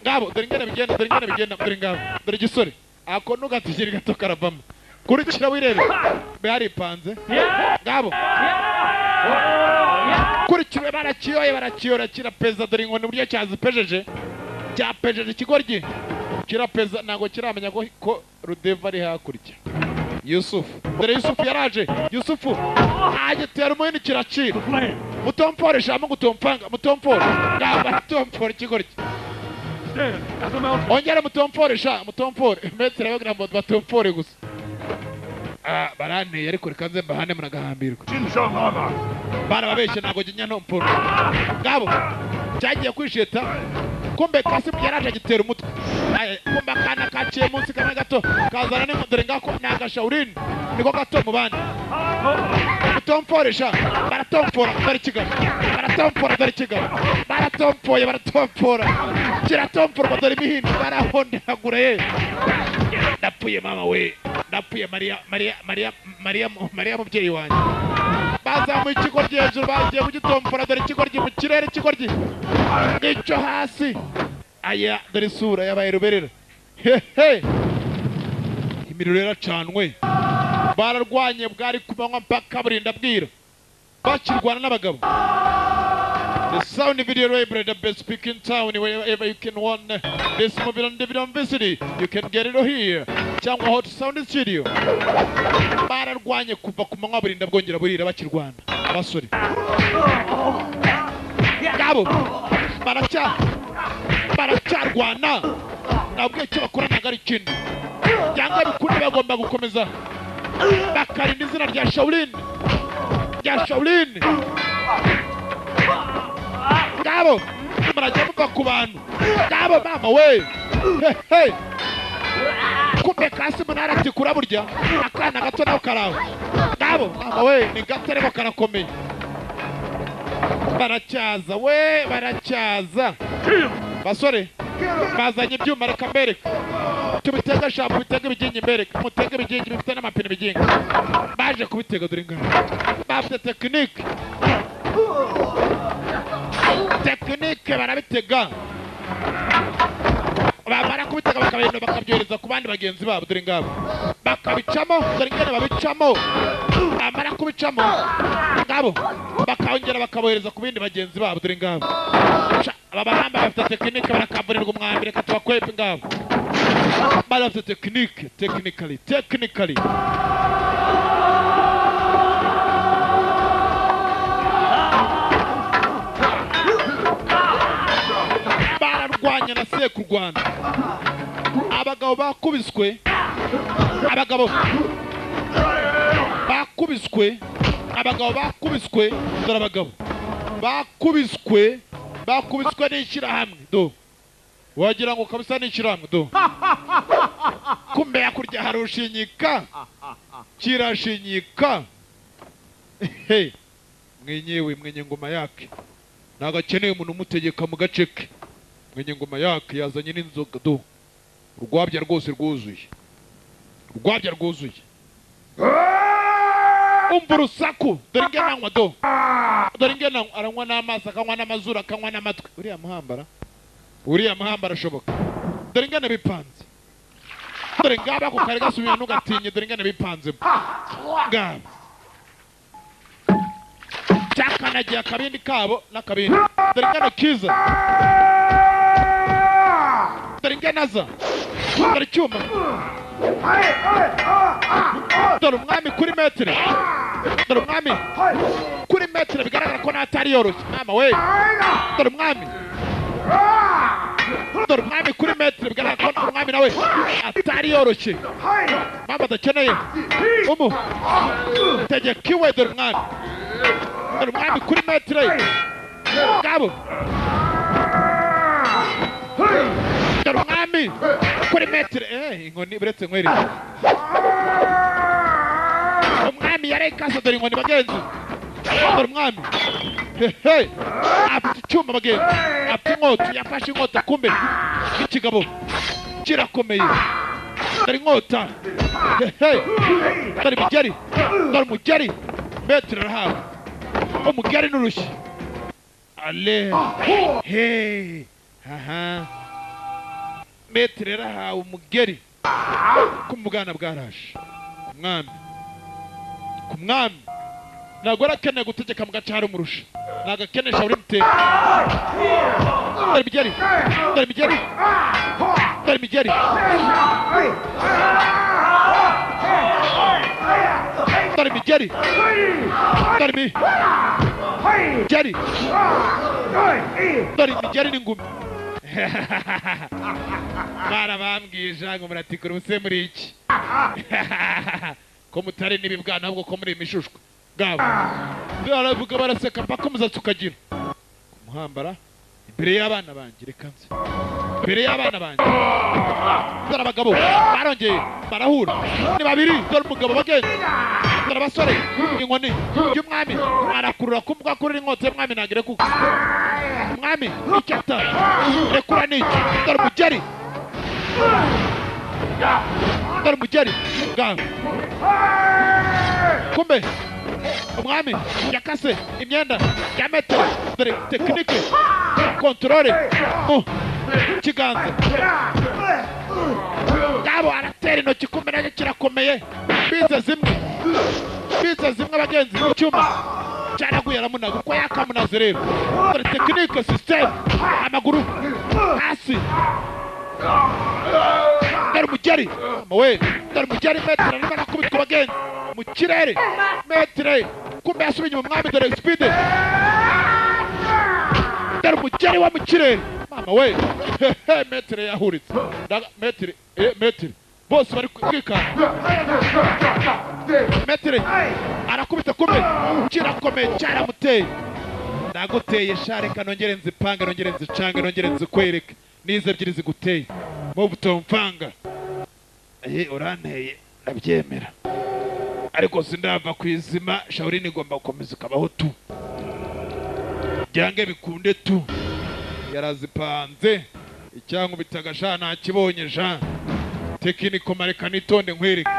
ngabo dore ngene bigenda dore ngabo dore gisore ako nugatigiri gato karavamo kurikira wirebe bari panze ngabo kurikira barakiyora kirapeza dore inkoni buryo cyazipejeje ikigoryi kirapeza ntago kiramenya ko Rudeva ari hakurya Yusufu dore Yusufu yaraje Yusufu agitera umuhini kiracira mutomporesha mugutompanga mutompora ngabo mutompora ikigoryi ongera mutomporesha mutompore metere bagira ngo batompore gusa baranteye ariko reka nze mbahane munagahambirwa barababeshye ntago ginya ntomporo ngabo cyagiye kwisheta kumbe Kasimu yaraje agitera umutwe kumbe akana kaciye munsi kamwe gato kazana n'ingondore ngako nagashaurini niko gato mu bandi mutomporesha baratompora dore kigabo baratompora kiratomporwa dore imihini barahondagura ye ndapfuye mama we ndapfuye Mariya mubyeyi wanjye bazamuye ikigoryi hejuru bagiye kugitompora dore ikigoryi mu kirere ikigoryi ngicyo hasi aya dore isura yabaye ruberera hehe imiriro yaracanwe bararwanye bwari kumanywa mpaka burinda bwira bakirwana n'abagabo. The sound video library, the best speaking town, wherever you can want this movie on DVD on VCD, you can get it here. Cyangwa Hot Sound Studio. Bararwanye kuva ku manywa burinda bwongera burira bakirwana abasore. Ngabo baracyarwana nabwo icyo bakoranaga ari kintu cyangwa bikundi bagomba gukomeza bakarinda izina rya Shaolin ngabo murajya muva ku bantu ngabo mama we hey kumbe Kasimu naratikura burya akana gato nawe karaho ngabo mama we ni gato ariko karakomeye baracyaza basore bazanye ibyuma reka mbereka tubitega shampu bitega ibigingi mbereka mutega ibigingi bifite n'amapine ibigingi baje kubitega dore ngabo bafite tekinike barabitega bamara kubitega bakabintu bakabyohereza ku bandi bagenzi babo dore ngabo bakabicamo dore ngene babicamo bamara kubicamo ngabo bakongera bakabohereza ku bindi bagenzi babo dore ngabo aba bahamba bafite tekinike barakavurirwa umwambi reka tubakwepe ngabo barafite tekinike technically bararwanya na seku Rwanda abagabo bakubiswe dore abagabo bakubiswe n'ishyirahamwe do wagira ngo kabisa n'ishyirahamwe do kumbe yakurya harushinyika kirashinyika hey mwenye ngoma yake ntago akeneye umuntu umutegeka mu gace ke mwenye ngoma yake yazanye n'inzoga do urwabya rwose rwuzuye rwabya rwuzuye umva urusaku dore ingene anywa do dore ingene aranywa n'amazi akanywa n'amazuru akanywa n'amatwi uriya muhambara ashoboka dore ingene bipanze dore ngaba ako kare gasubira ntugatinye dore ingene bipanze ngaba cyakanagiye akabindi kabo n'akabindi dore ingene kiza dore ingene aza dore icyuma dore umwami kuri metero dore umwami kuri metero bigaragara ko natari yoroshye mama we dore umwami kuri metero bigaragara ko umwami nawe atari yoroshye mama adakeneye tegekiwe dore umwami kuri metero ngabo dore umwami kuri metero inkoni buretse nkweri umwami yarekase dore inkoni bagenzi dore umwami afite icyuma bagenzi afite inkota yafashe inkota kumbe ikigabo kirakomeye dore inkota dore umugeri metero arahawe umugeri n'urushyi ale metero arahawe umugeri ku mugana bwaraje ku mwami ntabwo arakeneye gutegeka mu gace hari umurusha ntabwo akenesha buri mutera dore imigeri n'ingumi barabambwije ngo muratikura ubuse muri iki ko mutari n'ibibwana ahubwo ko muri imishushwa ngabo baravuga baraseka mpaka umusatsi ukagira kumuhambara imbere y'abana banjye reka nze imbere y'abana banjye dore abagabo barongeye barahura ni babiri dore umugabo bagenzi dore abasore inkoni y'umwami arakurura kumbuga kuri inkota y'umwami ntagire kuko umwami icyata rekura n'iki dore umugeri ngabo kumbe umwami yakase imyenda ya metero dore tekinike kontorore mu kiganza ngabo aratera intoki kumbe nacyo kirakomeye bize zimwe abagenzi mu cyuma cyaraguye aramunaga uko yakamunaze rero dore tekinike sisiteme amaguru hasi dore umugeri dore umugeri metero arimo arakubitwa abagenzi mu kirere metero kumbe yasubiye inyuma umwami dore sipide dore umugeri wo mu kirere mama we metero yahuritse metero bose bari kwikanga metero arakubita kumbe kirakomeye cyaramuteye ndaguteye shareka nongere nzipange nongere nzicange nongere nzikwereke nize ebyiri ziguteye mu butomfanga uranteye ndabyemera ariko sindava ku izima shawurini igomba gukomeza ikabaho tu byange bikunde tu yarazipanze icyangu bitagasha ntakibonye jean tekiniko mareka nitonde nkwereke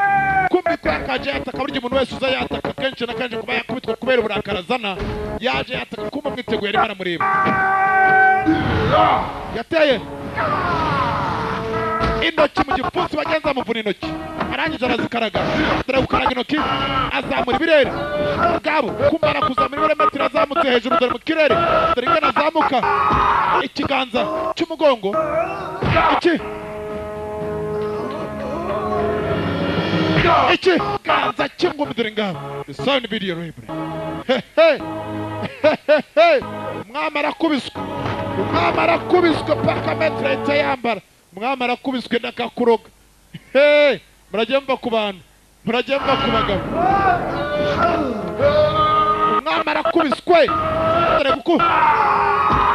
kumbi ko yakaje yataka burya umuntu wese uza yataka kenshi na kenshi kuba yakubitwa kubera uburakarazana yaje yataka kumba mwiteguye arimo aramureba yateye intoki mu gipfunsi bagenzi amuvuna intoki arangije arazikaraga dore gukaraga intoki azamura ibirere ngabo kumara kuzamura ibirometero azamutse hejuru dore mu kirere dore ingana azamuka ikiganza cy'umugongo ikiganza cy'ingumi dore ngabo the sound video libre umwami arakubiswe paka metero ahita yambara umwami arakubiswe n'akakuroga muragiye mva ku bantu muragiye mva ku bagabo umwami arakubiswe dore kuko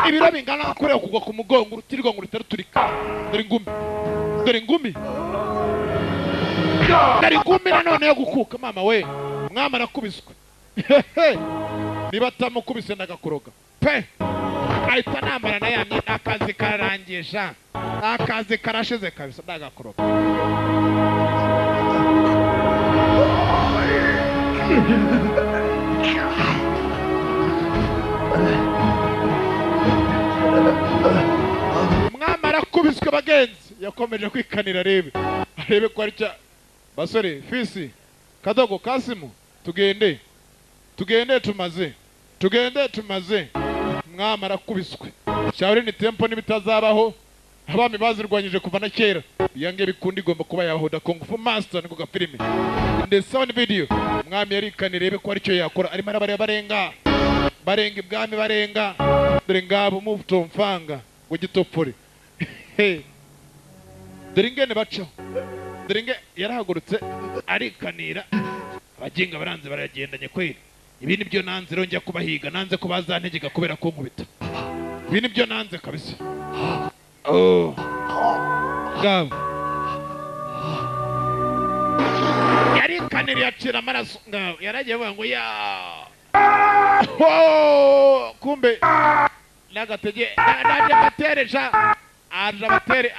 ibiro bingana kureba kugwa ku mugongo urutirigongo rutaruturika dore ingumi nanone yo gukuka mama we umwami arakubiswe niba atamukubise ndagakuroga pe ahita nambara na yamye akazi kararangisha akazi karashize kabisa ndagakuroga umwami arakubiswe bagenzi yakomeje kwikanira arebe ko aricya basore fisi kadogo kasimu tugende tumaze umwami arakubiswe Shaolin Temple n'ibitazabaho abami bazirwanyije kuva na kera yange bikundi igomba kuba yahoda Kung Fu Master niko gafilime in the sound video umwami yarikanira rebe ko aricyo yakora arimo barenga ibwami barenga dore ngabo muvuto mfanga ngo gitopore dore ingene bacaho dore inge yarahagurutse arikanira abaginga baranze baragendanye kweli ibi nibyo nanze rongera kubahiga nanze ko bazantegeka kubera ko nkubita ibi nibyo nanze kabisa ngabo yarikanira yacira amaraso ngabo yaragiye avuga ngo ya kumbe nagatege naje batereja aje batere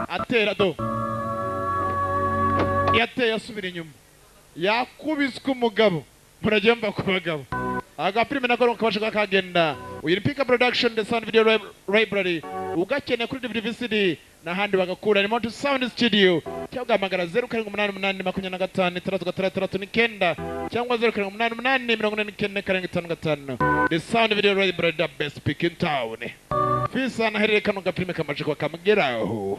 atera do yateye asubira inyuma yakubiswe umugabo muragenda ku bagabo agapirime nako kabashaka kagenda uyiripika production the sound video library ugakene kuri DVD n'ahandi bagakura remote sound studio cyangwa amagara 0788253639 cyangwa 0788494555 the sound video library the best pick in town fisa na hereka no gapirime kamaje kwa kamugeraho